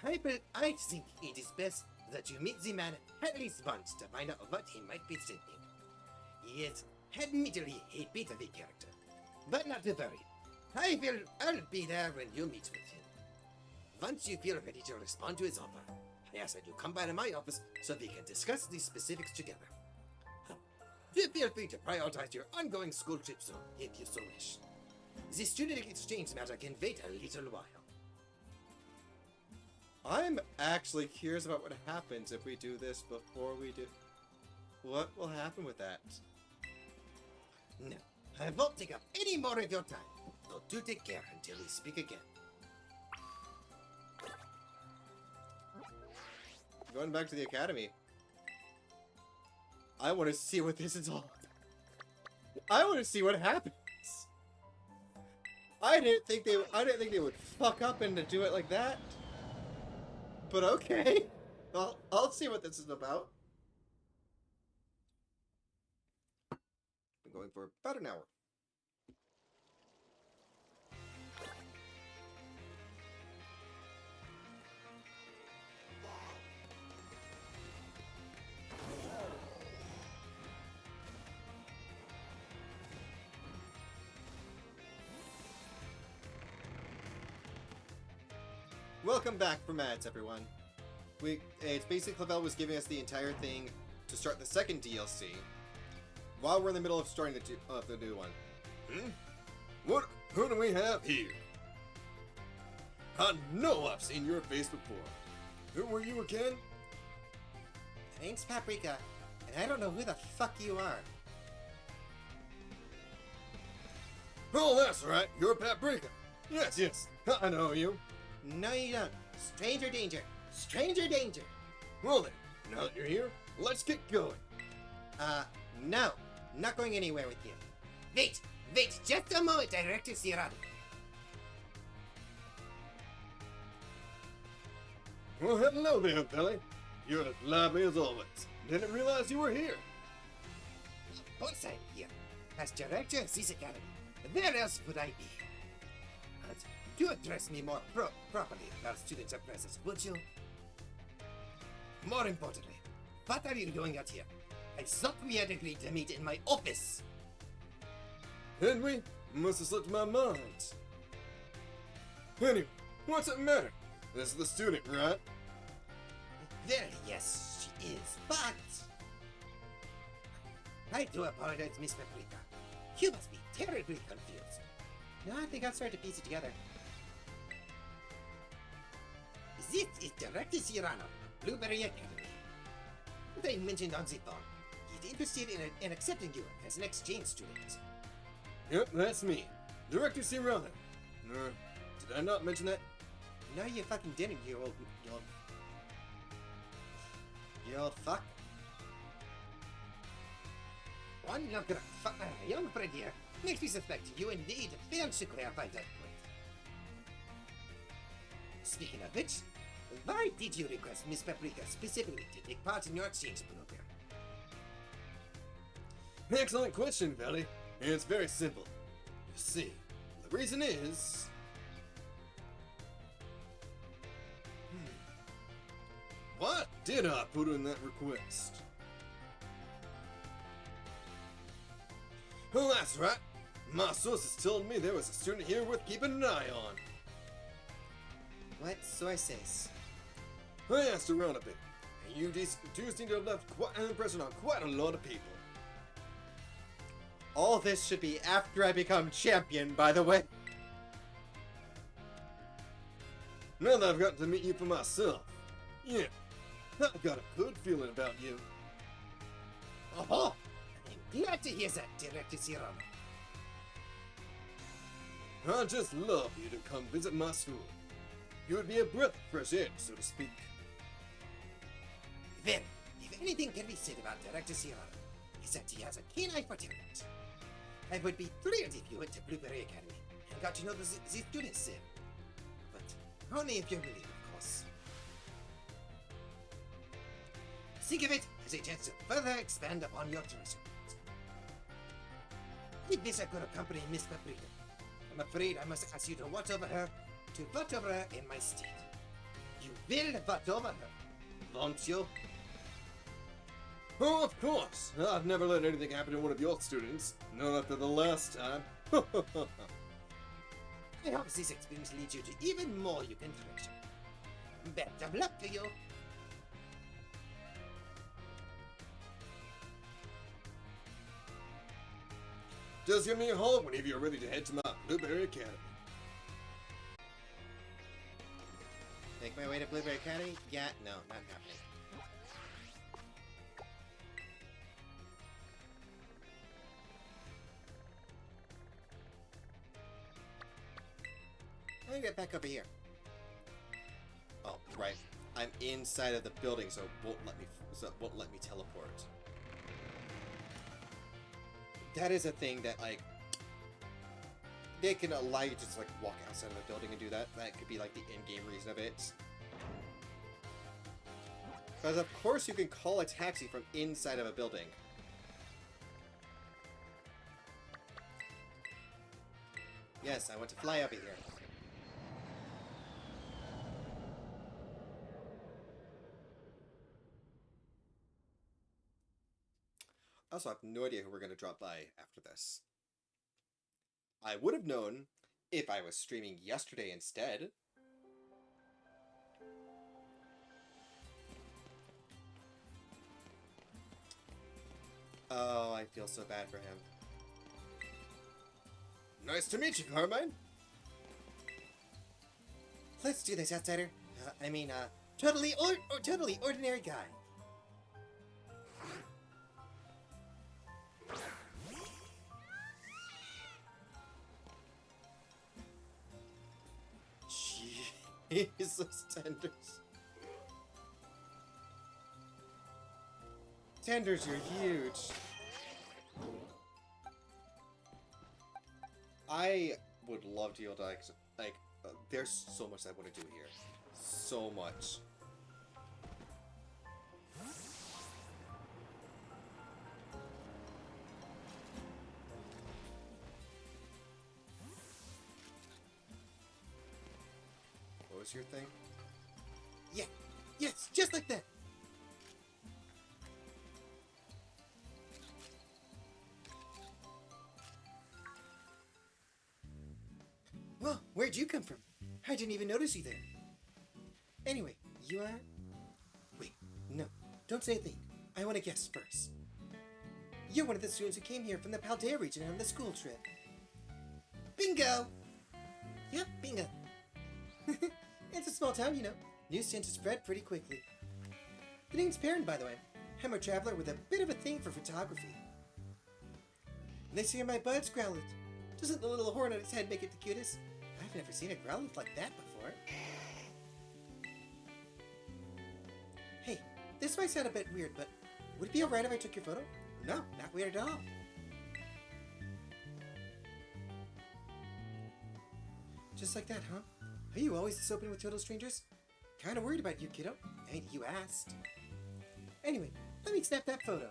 I think it is best that you meet the man at least once to find out what he might be thinking. He is admittedly a bit of a character, but not to worry. I'll be there when you meet with him. Once you feel ready to respond to his offer, I ask that you come by to my office so we can discuss the specifics together. You feel free to prioritize your ongoing school trip zone if you so wish. The student exchange matter can wait a little while. I'm actually curious about what happens if we do this before we do. What will happen with that? No, I won't take up any more of your time. So do take care until we speak again. Going back to the academy. I want to see what this is all. I want to see what happens. I didn't think they would fuck up and to do it like that. But okay. I'll see what this is about. Been going for about an hour. Welcome back from ads, everyone. It's basically Clavel was giving us the entire thing to start the second DLC, while we're in the middle of starting the new one. Who do we have here? I know I've seen your face before. Who were you again? My name's Paprika, and I don't know who the fuck you are. Oh, that's right. You're Paprika. Yes. I know you. No, you don't. Stranger danger. Stranger danger. Well then, now that you're here, let's get going. No. Not going anywhere with you. Wait, just a moment, Director Sierra. Well, hello there, Billy. You're as lively as always. Didn't realize you were here. Of course I'm here, as Director of this Academy. Where else would I be? But do address me more properly while students are present, would you? More importantly, what are you doing out here? I thought we had agreed to meet in my office. Did we? Must have slipped my mind. Anyway, what's it matter? This is the student, right? Well, yes, she is, but... I do apologize, Miss Paprika. You must be terribly confused. No, I think I'll start to piece it together. This is Director Cyrano, Blueberry Academy. As I mentioned on the phone, he's interested in accepting you as an exchange student. Yep, that's me. Director Cyrano. Did I not mention that? No, you fucking didn't, you old fuck. One young friend here makes me suspect you indeed failed to clarify that point. Speaking of which, why did you request Miss Paprika specifically to take part in your exchange program? Excellent question, Valley. And it's very simple. You see, the reason is... What did I put in that request? Well, that's right. My sources told me there was a student here worth keeping an eye on. What sources? I asked around a bit, And you do seem to have left quite an impression on quite a lot of people. All this should be after I become champion, by the way. Now that I've gotten to meet you for myself, yeah, I've got a good feeling about you. Oh, I'm glad to hear that, Director Zero. I'd just love you to come visit my school. You would be a breath of fresh air, so to speak. Well, if anything can be said about Director Zero, is that he has a keen eye for talent. I would be thrilled if you went to Blueberry Academy and got to know the students there. But only if you're willing, of course. Think of it as a chance to further expand upon your tourism. I wish I could accompany Miss Paprika. I'm afraid I must ask you to watch over her, in my stead. You will watch over her, won't you? Oh, of course. I've never let anything happen to one of your students. Not after the last time. I hope this experience leads you to even more you can treasure. Best of luck to you. Just give me a holler whenever you're ready to head to my Blueberry Academy. Make my way to Blueberry Academy? Yeah, no, not happening. I'm gonna get back over here. Oh, right. I'm inside of the building, so it won't let me teleport. That is a thing that, like, they can allow you to just, like, walk outside of a building and do that. That could be, like, the in-game reason of it. Because, of course, you can call a taxi from inside of a building. Yes, I want to fly over here. I also have no idea who we're going to drop by after this. I would have known if I was streaming yesterday instead. Oh, I feel so bad for him. Nice to meet you, Carmine. Let's do this, outsider. Totally ordinary guy. Jesus, Tenders. Tenders, you're huge. I would love to be able to, there's so much I want to do here. So much. What was your thing? Yeah, yes, just like that. Well, where'd you come from? I didn't even notice you there. Anyway, you are... Wait, no, don't say a thing. I want to guess first. You're one of the students who came here from the Paldea region on the school trip. Bingo! Yep, bingo. It's a small town, you know. News tends to spread pretty quickly. The name's Perrin, by the way. I'm a traveler with a bit of a thing for photography. Let's hear my buds growl it. Doesn't the little horn on its head make it the cutest? I've never seen a growlet like that before. Hey, this might sound a bit weird, but would it be alright if I took your photo? No, not weird at all. Just like that, huh? Are you always this open with total strangers? Kinda worried about you, kiddo. I mean, you asked. Anyway, let me snap that photo.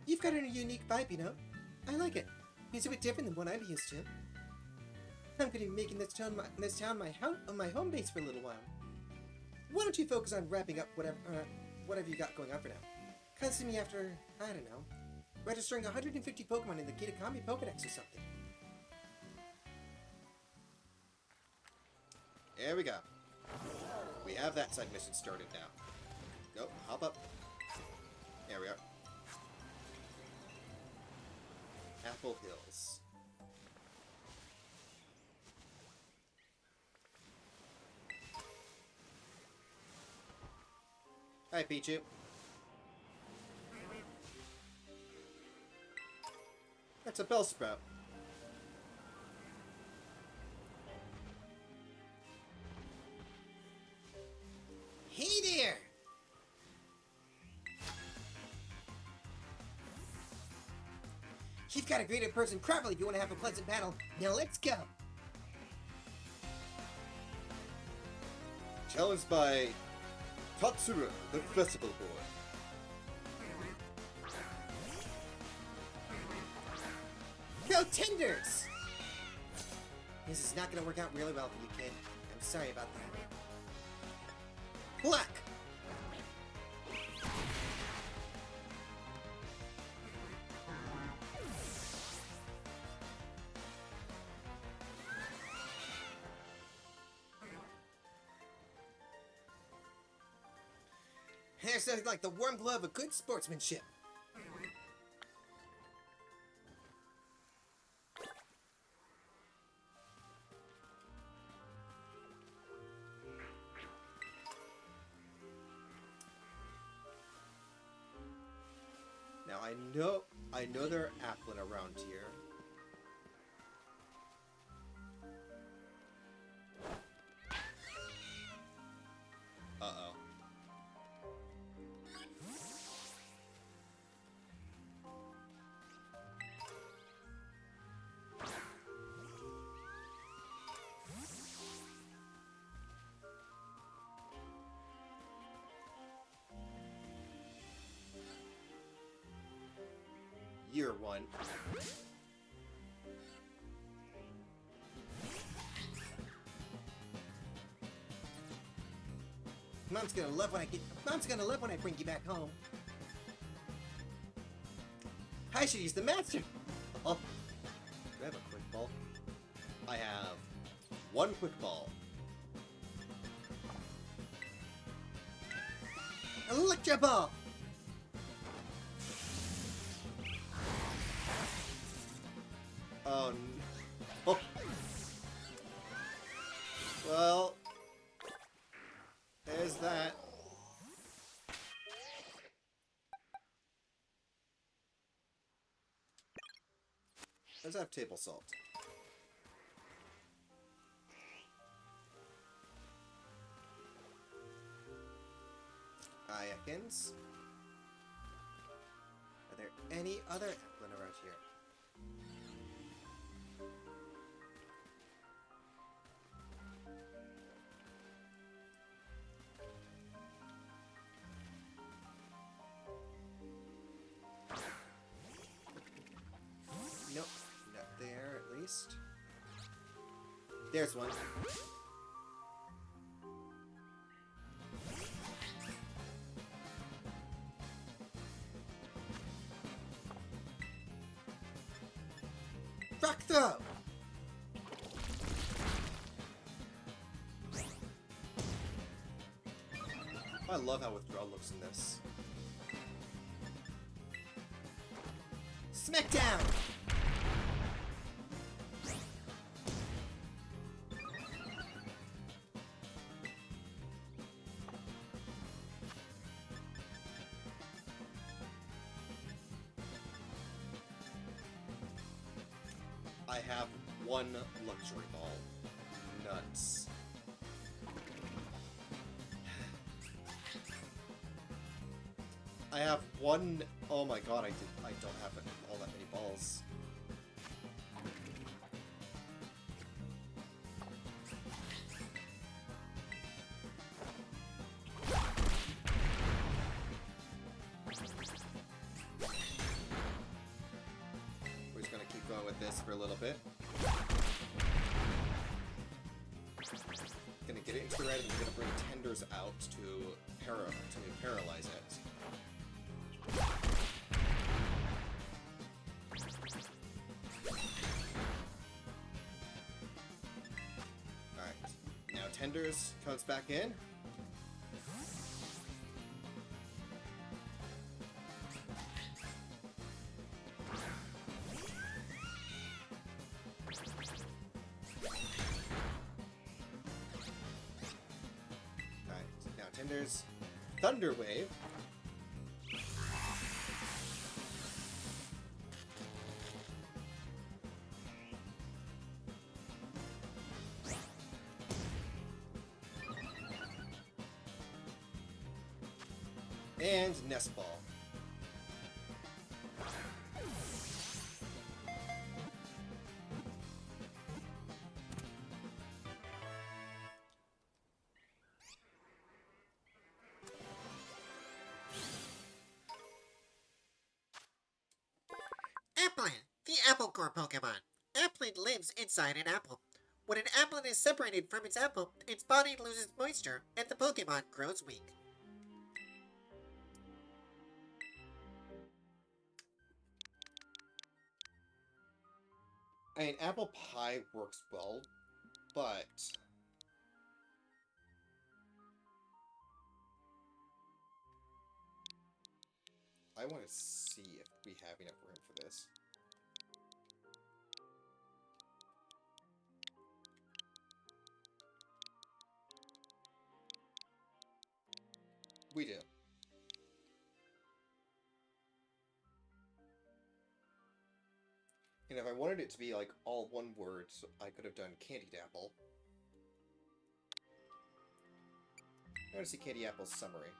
You've got a unique vibe, you know? I like it. It's a bit different than what I'm used to. I'm gonna be making this town my home base for a little while. Why don't you focus on wrapping up whatever you got going on for now? Come see me after, I don't know, registering 150 Pokemon in the Kitakami Pokédex or something. There we go. We have that side mission started now. Go, hop up. There we are. Apple Hills. Hi, Pichu. That's a Bellsprout. Hey there! You've got to greet a person properly if you want to have a pleasant battle. Now let's go! Challenged by Tatsura, the Festival Boy. Go Tenders! This is not going to work out really well for you, kid. I'm sorry about that. Luck! There's nothing like the warm glow of a good sportsmanship. Now I know there are Applin around here. Uh-oh. Year one. Mom's gonna love when I bring you back home. I should use the master. Oh, do I have a quick ball? I have one quick ball. Electro ball. Oh no. Well, there's that. Let's have table salt. Ayakins. Are there any other Applin around here? Nope, not there at least. There's one. Rock throw. I love how withdrawal looks in this. Smackdown. I have one luxury ball. Nuts. I have one. Oh my god! I don't have all that many balls. We're just gonna keep going with this for a little bit. Gonna get it into the red, and we're gonna bring Tenders out to paralyze it. Alright. Now Tenders comes back in. And there's Thunder Wave. And Nest Ball. Applin, the apple core Pokemon. Applin lives inside an apple. When an applin is separated from its apple, its body loses moisture and the Pokemon grows weak. I mean, apple pie works well, but I want to see if we have enough room for this. We do. And if I wanted it to be like all one word, so I could have done Candied Apple. I want to see Candy Apple's summary.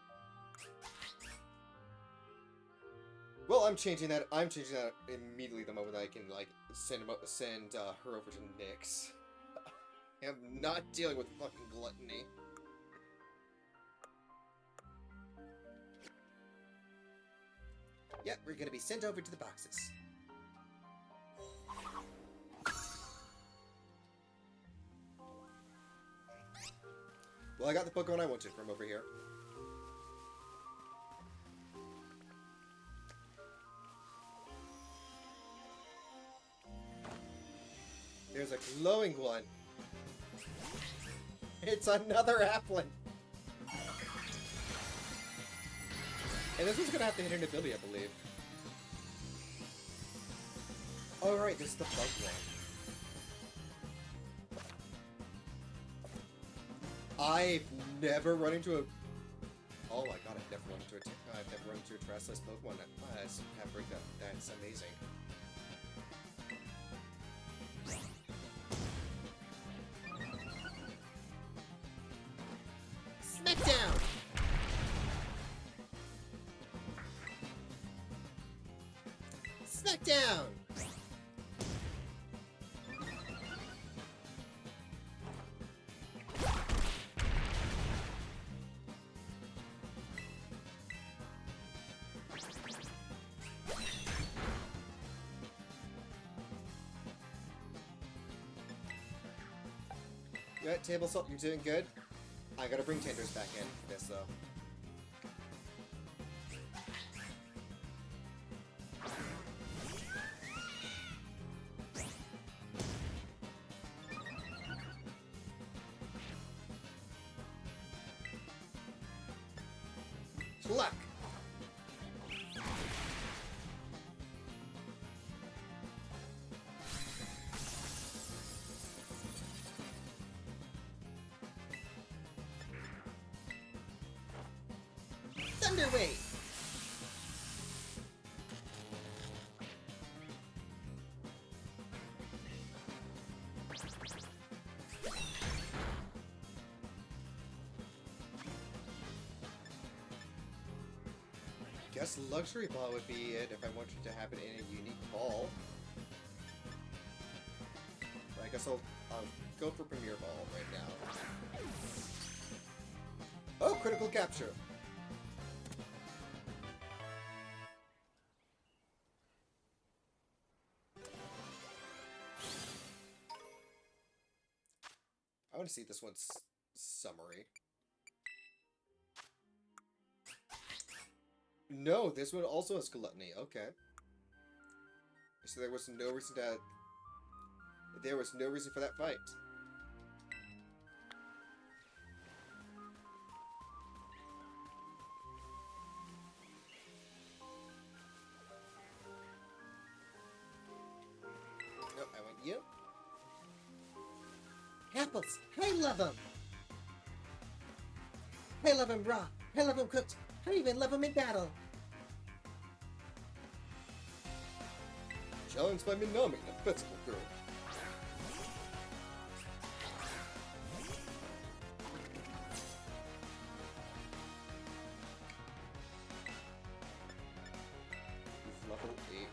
Well, I'm changing that. I'm changing that immediately the moment I can like send her over to Nyx. I'm not dealing with fucking gluttony. Yep, we're gonna be sent over to the boxes. Well, I got the Pokemon I wanted from over here. There's a glowing one. It's another Applin. And this one's gonna have to hit an ability, I believe. Oh, right, this is the bug one. I've never run into a... Oh my god, I've never run into a terrestrial Pokemon. That's Paprika. That's amazing. Smackdown! Smackdown! Yeah, Table Salt, you're doing good. I gotta bring Tenders back in for this, though. Luck! Thunder Wave! Guess Luxury Ball would be it if I wanted to have it in a unique ball. I guess I'll go for Premier Ball right now. Oh, critical capture! I want to see this one's summary. No, this one also has gluttony. Okay. So there was no reason to... There was no reason for that fight. No, I want you. Apples! I love them! I love him raw. I love him cooked. I even love him in battle. Challenged by Minami, the festival girl. He's level 8.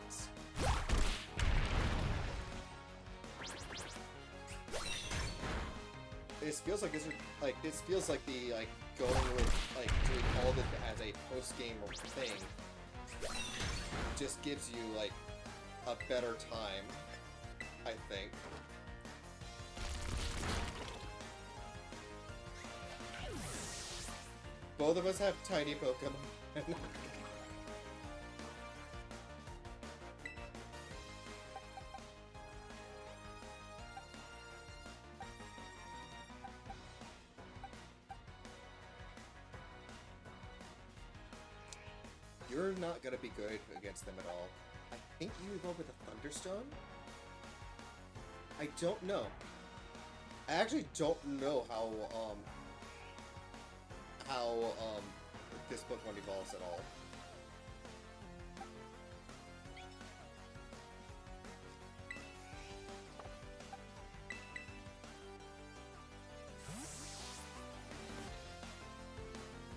This feels like this feels like the going with doing all of it as a post game thing just gives you a better time, I think. Both of us have tiny Pokemon. You're not gonna be good against them at all. I think you evolve with a Thunderstone? I don't know. I actually don't know how this Pokemon evolves at all.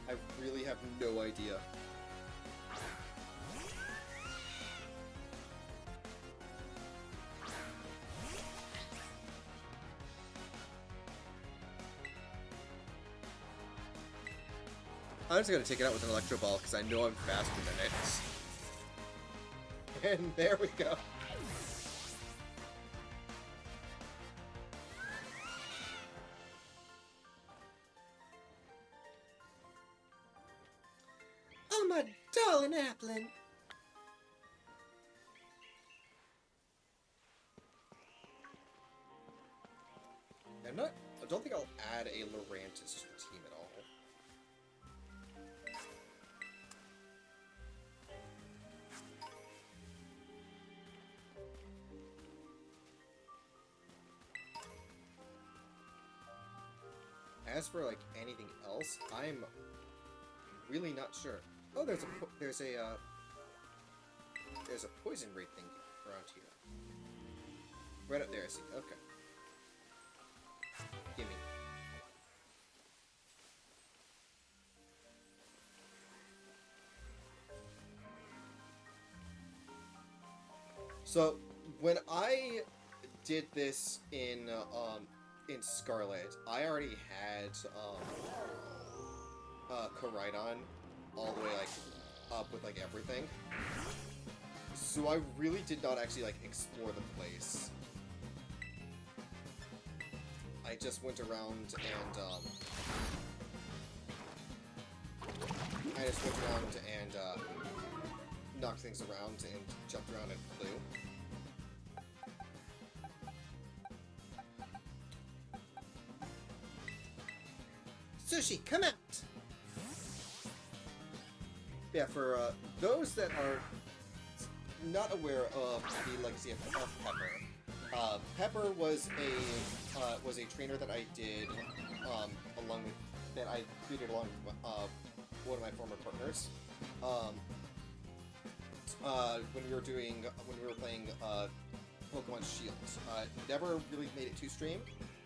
I really have no idea. I'm just gonna take it out with an Electro Ball because I know I'm faster than it. And there we go. Oh, my darling Applin. I don't think I'll add a Lurantis to the team at all. As for anything else, I'm really not sure. Oh, there's a poison ray thing around here. Right up there, I see. Okay. Gimme. So when I did this in Scarlet, I already had Koraidon all the way up with everything. So I really did not actually explore the place. I just went around and knocked things around and jumped around and flew. Sushi, come out! Yeah, for those that are not aware of the legacy of Pepper, Pepper was a trainer that I did created along with one of my former partners. When we were playing Pokemon Shield, never really made it to stream.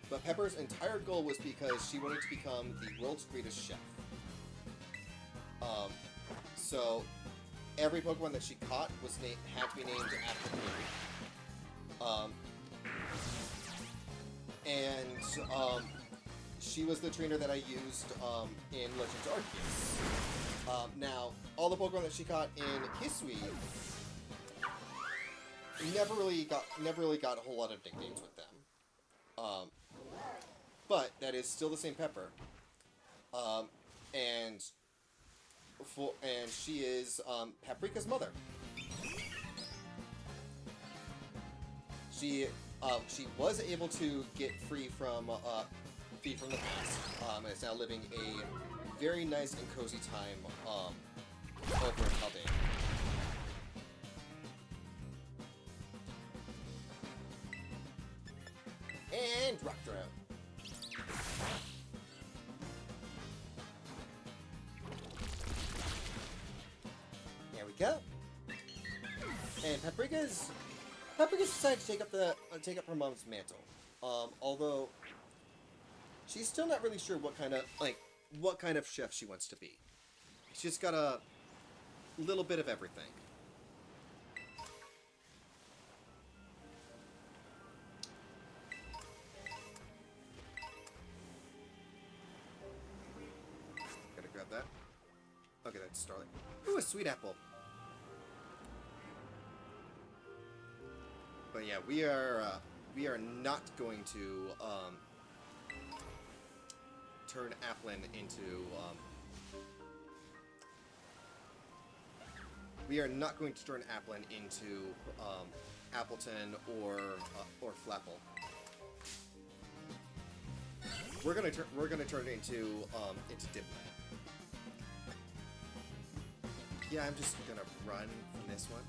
But Pepper's entire goal was because she wanted to become the world's greatest chef. So every Pokemon that she caught had to be named after her. She was the trainer that I used in Legends Arceus. Now, all the Pokemon that she caught in Hisui never really got a whole lot of nicknames with them. But that is still the same Pepper. And she is Paprika's mother. She was able to get free from the past, and is now living a very nice and cozy time over in Haldane. And Rock Throw. Paprika. And Paprika's decided to take up her mom's mantle. Although she's still not really sure what kind of chef she wants to be. She's got a little bit of everything. Gotta grab that. Okay, that's Starlight. Ooh, a sweet apple. But yeah, we are not going to turn Applin into Appleton or Flapple. We're gonna turn it into Diplet. Yeah, I'm just gonna run from this one.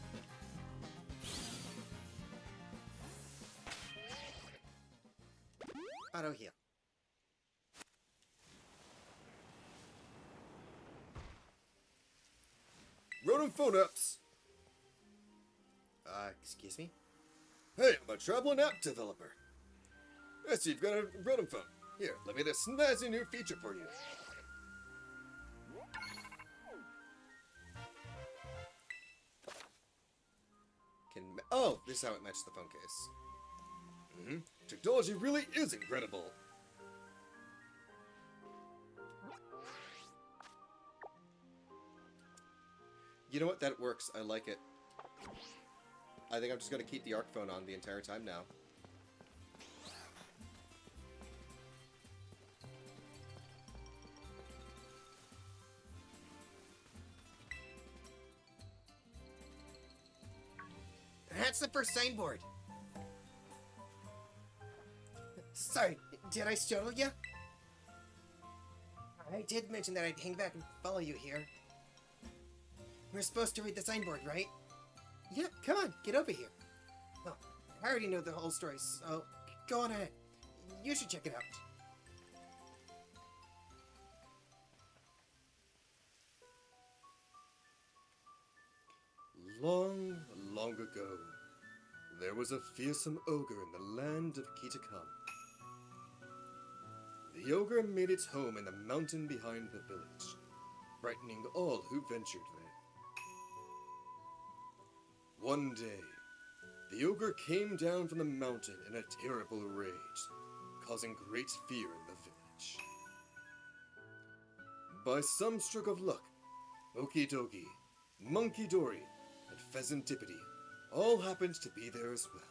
Auto heal. Rotom phone apps. Excuse me? Hey, I'm a traveling app developer. I see you've got a Rotom phone. Here, let me get a snazzy new feature for you. Oh, this is how it matches the phone case. Technology really is incredible. You know what? That works. I like it. I think I'm just gonna keep the ARC phone on the entire time now. That's the first signboard. Sorry, did I startle you? I did mention that I'd hang back and follow you here. We're supposed to read the signboard, right? Yeah, come on, get over here. Oh, I already know the whole story, so go on ahead. You should check it out. Long, long ago, there was a fearsome ogre in the land of Kitakami. The ogre made its home in the mountain behind the village, frightening all who ventured there. One day, the ogre came down from the mountain in a terrible rage, causing great fear in the village. By some stroke of luck, Okidogi, Monkey Dory, and Pheasant Dippity all happened to be there as well.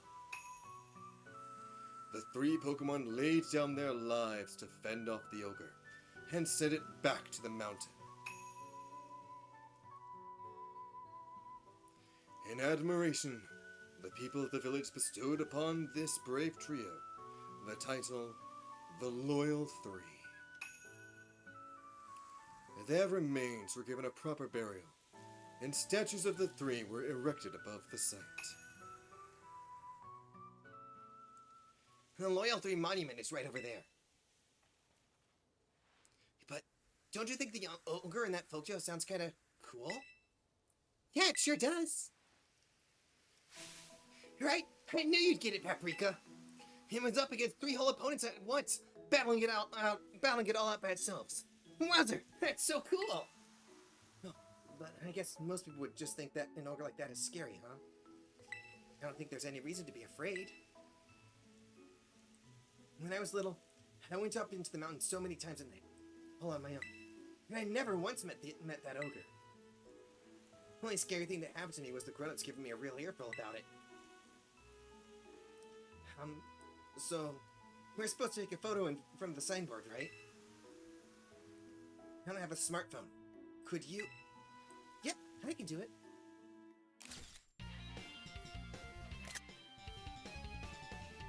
The three Pokemon laid down their lives to fend off the ogre, and sent it back to the mountain. In admiration, the people of the village bestowed upon this brave trio the title, the Loyal Three. Their remains were given a proper burial, and statues of the three were erected above the site. The Loyal 3 monument is right over there. But don't you think the ogre in that folktale sounds kind of cool? Yeah, it sure does. Right? I knew you'd get it, Paprika. It was up against 3 whole opponents at once, battling it all out by itself. Wowzer, that's so cool. Oh, but I guess most people would just think that an ogre like that is scary, huh? I don't think there's any reason to be afraid. When I was little, I went up into the mountain so many times at night, all on my own, and I never once met that ogre. The only scary thing that happened to me was the grown-ups giving me a real earful about it. So, we're supposed to take a photo in front of the signboard, right? I don't have a smartphone. Could you? Yep, I can do it.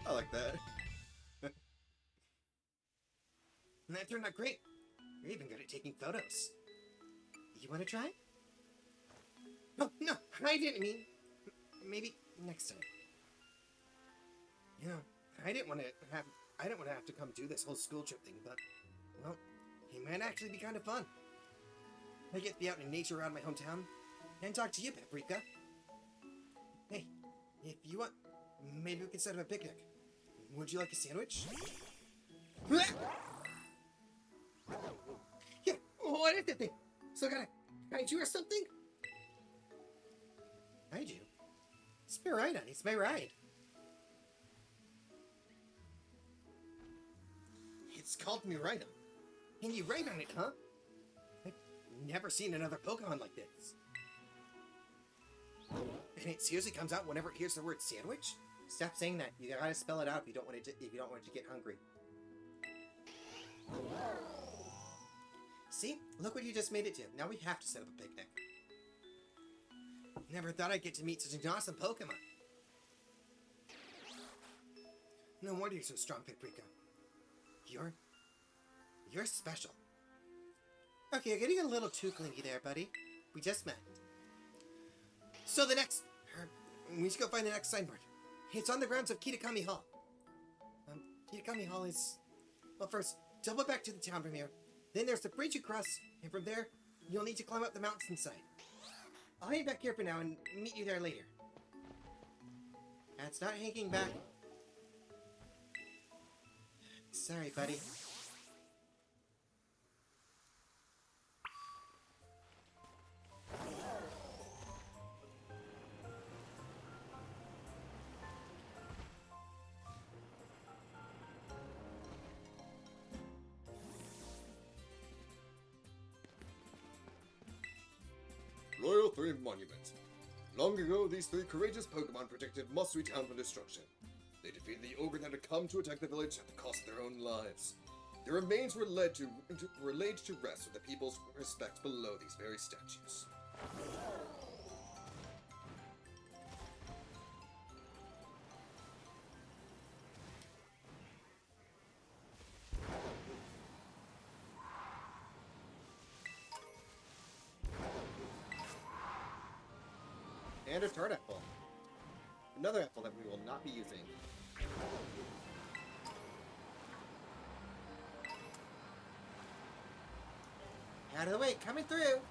I like that. And that turned out great. You're even good at taking photos. You want to try? Oh, no, I didn't mean. Maybe next time. You know, I didn't want to have to come do this whole school trip thing, but, well, it might actually be kind of fun. I get to be out in nature around my hometown, And talk to you, Paprika. Hey, if you want, maybe we can set up a picnic. Would you like a sandwich? Yeah, what is that thing? So got a kaiju or something? Kaiju? It's my ride, honey. It's my ride. It's called Miraidon. And you ride on it, huh? I've never seen another Pokemon like this. And it seriously comes out whenever it hears the word sandwich? Stop saying that. You gotta spell it out if you don't want it to get hungry. See? Look what you just made it to. Now we have to set up a picnic. Never thought I'd get to meet such an awesome Pokemon. No wonder you're so strong, Paprika. You're special. Okay, you're getting a little too clingy there, buddy. We just met. So we should go find the next signboard. It's on the grounds of Kitakami Hall. Kitakami Hall is... Well, first, double back to the town from here. Then there's the bridge you cross, and from there, you'll need to climb up the mountainside. I'll hang back here for now and meet you there later. That's not hanging back. Sorry, buddy. Royal Three Monument. Long ago, these three courageous Pokemon protected Musui Town from destruction. They defeated the ogre that had come to attack the village at the cost of their own lives. Their remains were laid to rest with the people's respect below these very statues. And a tart apple. Another apple that we will not be using. Out of the way, coming through.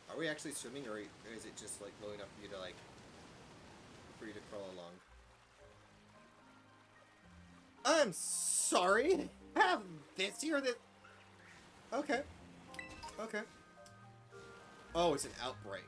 Are we actually swimming, or is it just like low enough for you to crawl along? I'm sorry. Have this here that... Okay. Okay. Oh, it's an outbreak.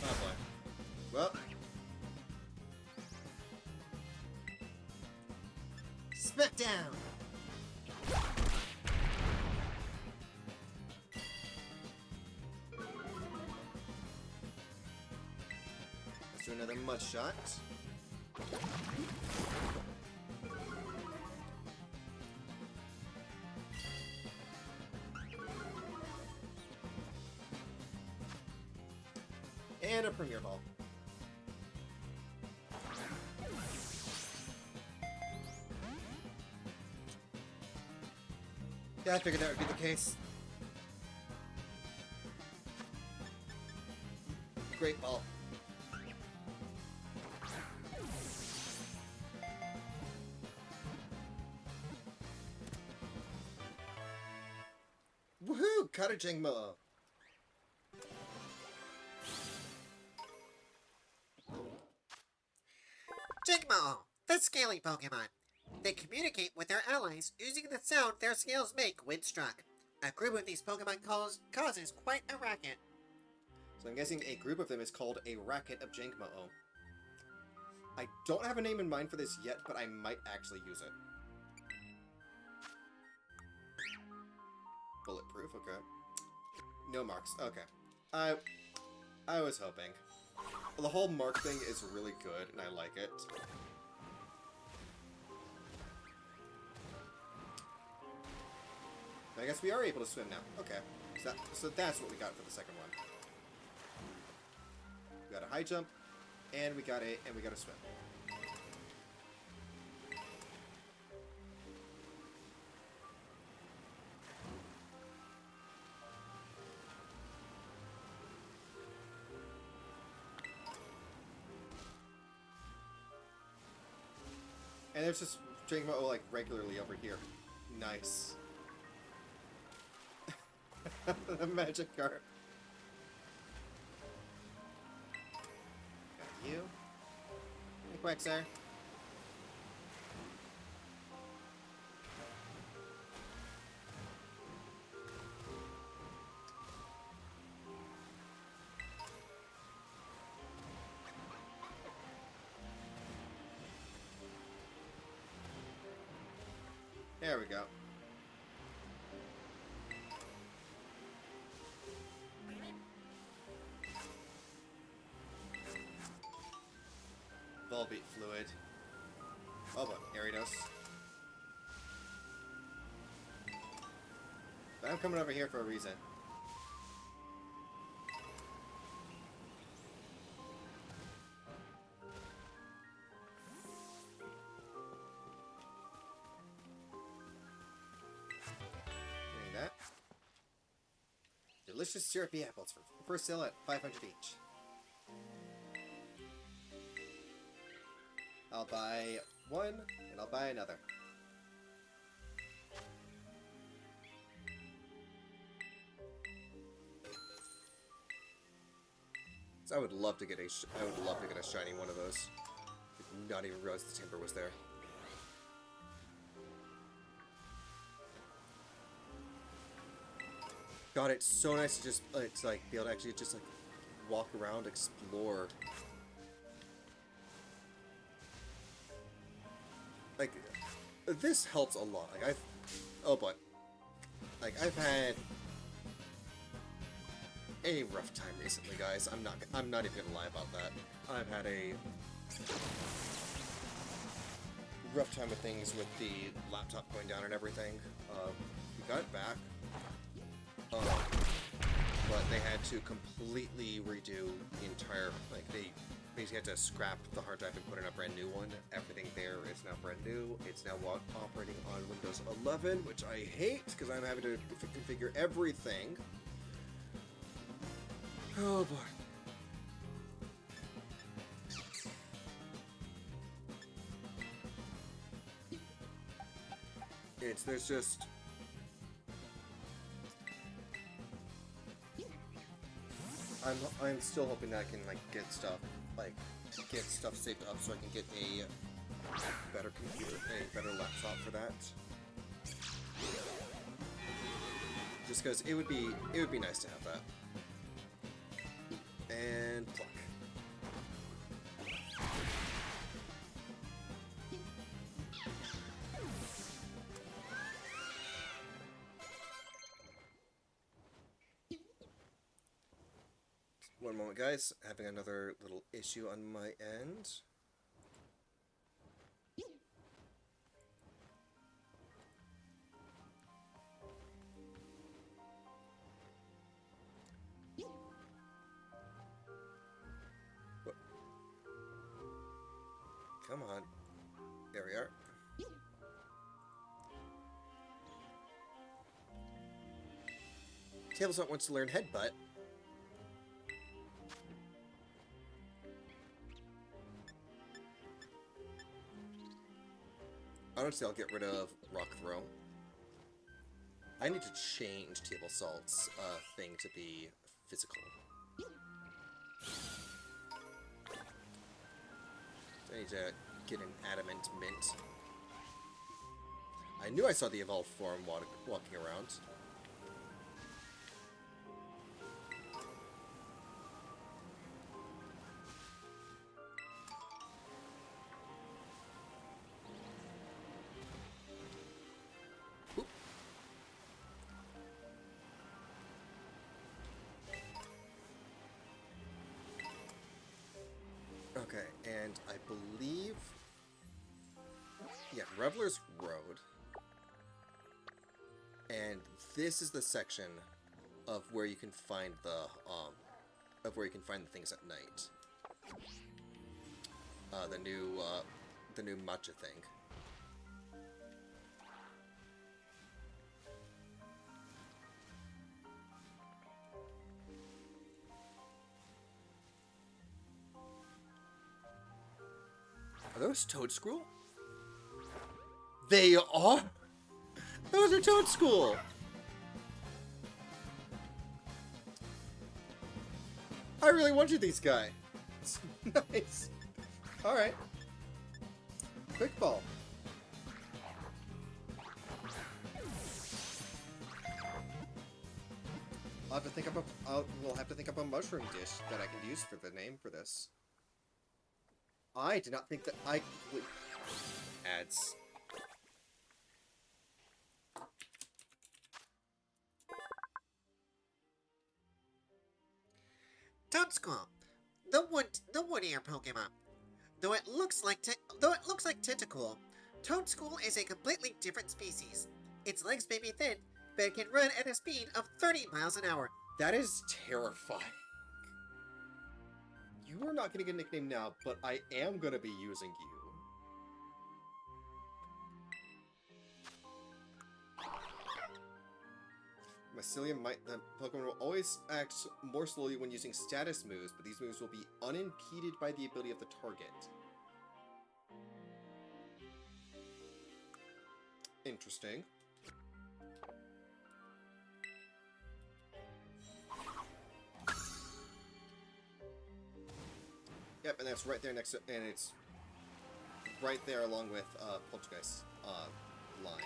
Oh boy. Well. Smackdown. Let's do another mud shot. And a Premier Ball. Yeah, I figured that would be the case. Great ball. Woohoo! Cutter Jingmo! Jigmo, the scaly Pokemon. They communicate with their allies using the sound their scales make when struck. A group of these Pokemon causes quite a racket. So I'm guessing a group of them is called a Racket of Jangmo-O. I don't have a name in mind for this yet, but I might actually use it. Bulletproof, okay. No marks, okay. I was hoping. Well, the whole mark thing is really good, and I like it. I guess we are able to swim now. Okay. So that's what we got for the second one. We got a high jump, and we got a swim. And there's just drinking about like regularly over here. Nice. The magic card. Got you. Hey, quick, sir. There we go. Volbeat fluid. Oh, but Aridos. But I'm coming over here for a reason. Getting that. Delicious syrupy apples for sale at 500 each. I'll buy one, and I'll buy another. So I would love to get a shiny one of those. Did not even realize the timber was there. God, it's so nice to just it's like be able to actually just like walk around, explore. Like, this helps a lot. Like, I've had a rough time recently, guys. I'm not even gonna lie about that. I've had a rough time with things with the laptop going down and everything. We got it back, but they had to completely redo the entire, like, they basically had to scrap the hard drive and put in a brand new one. Everything there is now brand new. It's now operating on Windows 11, which I hate because I'm having to configure everything. Oh boy. There's just I'm still hoping that I can like get stuff saved up so I can get a better computer, a better laptop for that. Just because it would be nice to have that. And pluck. One moment, guys. Having another little issue on my end. Whoa. Come on. There we are. Tablesnut wants to learn headbutt. Honestly, I'll get rid of Rock Throw. I need to change Table Salt's thing to be physical. I need to get an Adamant Mint. I knew I saw the evolved form walking around. Okay, and I believe... yeah, Reveler's Road. And this is the section of where you can find the things at night. The new matcha thing. Are those Toadstool? They are. Those are Toadstool. I really wanted these guys. Nice. All right. Quick ball. I'll have to think up we'll have to think up a mushroom dish that I can use for the name for this. I did not think that I would... Ads. Toadstool, the wood-ear Pokemon. Though it looks like Tentacool, Toadstool is a completely different species. Its legs may be thin, but it can run at a speed of 30 miles an hour. That is terrifying. You are not going to get a nickname now, but I am going to be using you. The Pokemon will always act more slowly when using status moves, but these moves will be unimpeded by the ability of the target. Interesting. Yep, and that's right there next to, and it's right there along with Poltergeist line.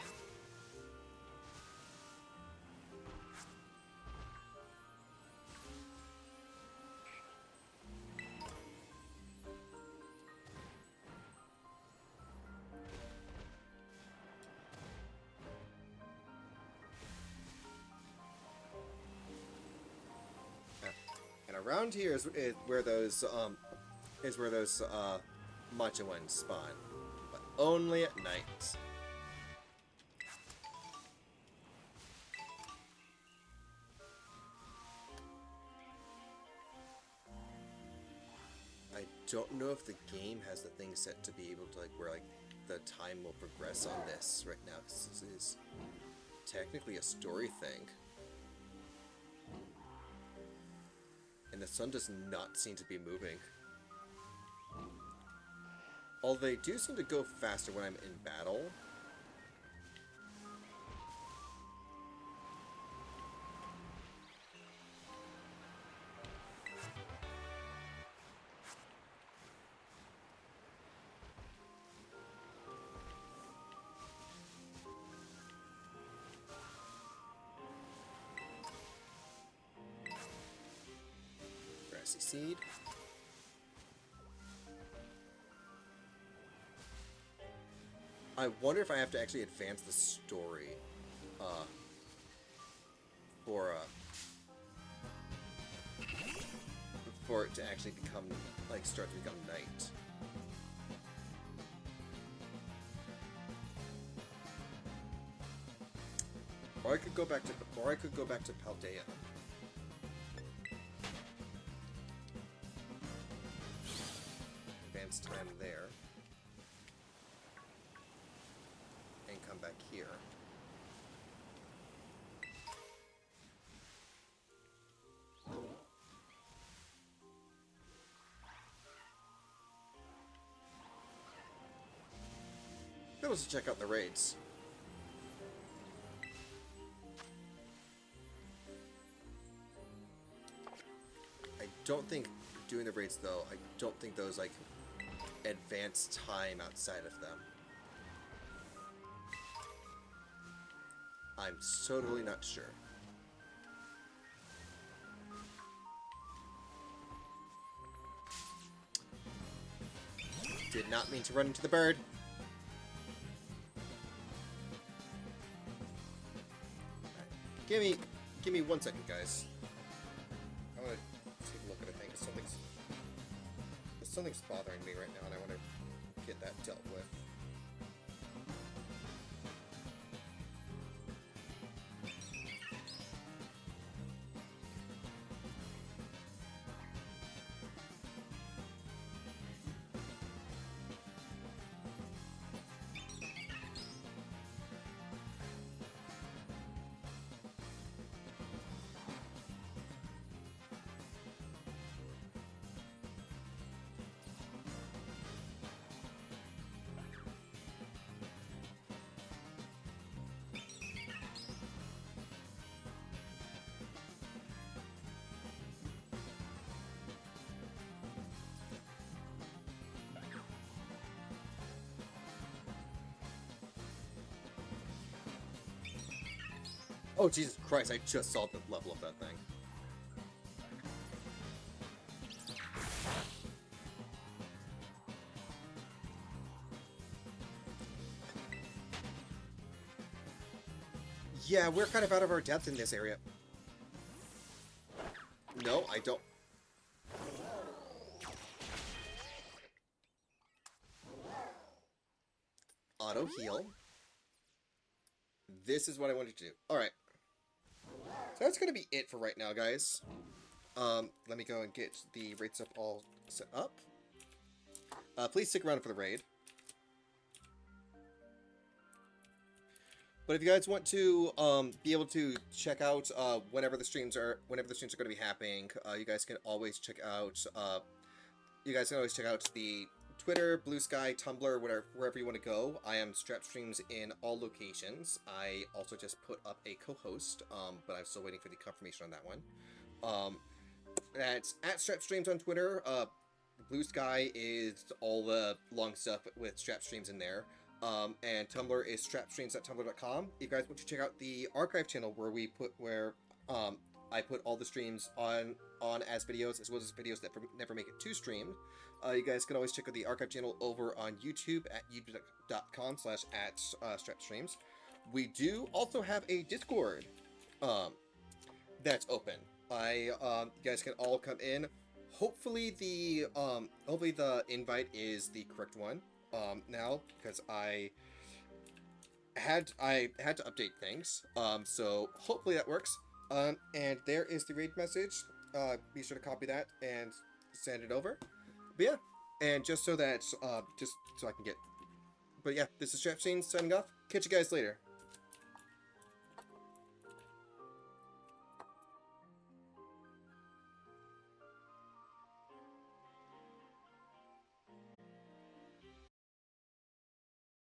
And around here is where those matcha ones spawn, but only at night. I don't know if the game has the thing set to be able to where the time will progress on this right now, because this is technically a story thing. And the sun does not seem to be moving. Although they do seem to go faster when I'm in battle. Grassy Seed. I wonder if I have to actually advance the story for it to actually become start to become night. Or I could go back to Paldea. Advance time there. And come back here. Let's check out the raids. I don't think doing the raids though, I don't think those advance time outside of them. I'm totally not sure. Did not mean to run into the bird. Give me 1 second, guys. I want to take a look at a thing. Something's bothering me right now, and I want to get that dealt with. Oh, Jesus Christ, I just saw the level of that thing. Yeah, we're kind of out of our depth in this area. No, I don't. Auto heal. This is what I wanted to do. Alright. So that's going to be it for right now, guys. Let me go and get the raid stuff all set up. Please stick around for the raid. But if you guys want to be able to check out whenever the streams are going to be happening, you guys can always check out the Twitter, Blue Sky, Tumblr, wherever you want to go. I am Strapstreams in all locations. I also just put up a co-host, but I'm still waiting for the confirmation on that one. That's at Strapstreams on Twitter. Blue Sky is all the long stuff with Strapstreams in there. And Tumblr is strapstreams.tumblr.com. If you guys want to check out the archive channel where I put all the streams on as videos, as well as videos that never make it to stream. You guys can always check out the archive channel over on YouTube at youtube.com/@strapstreams. We do also have a Discord that's open. You guys can all come in. Hopefully the invite is the correct one now, because I had to update things. So hopefully that works. And there is the raid message. Be sure to copy that and send it over. But yeah, and just so that just so I can get. But yeah, this is Strapstein signing off. Catch you guys later.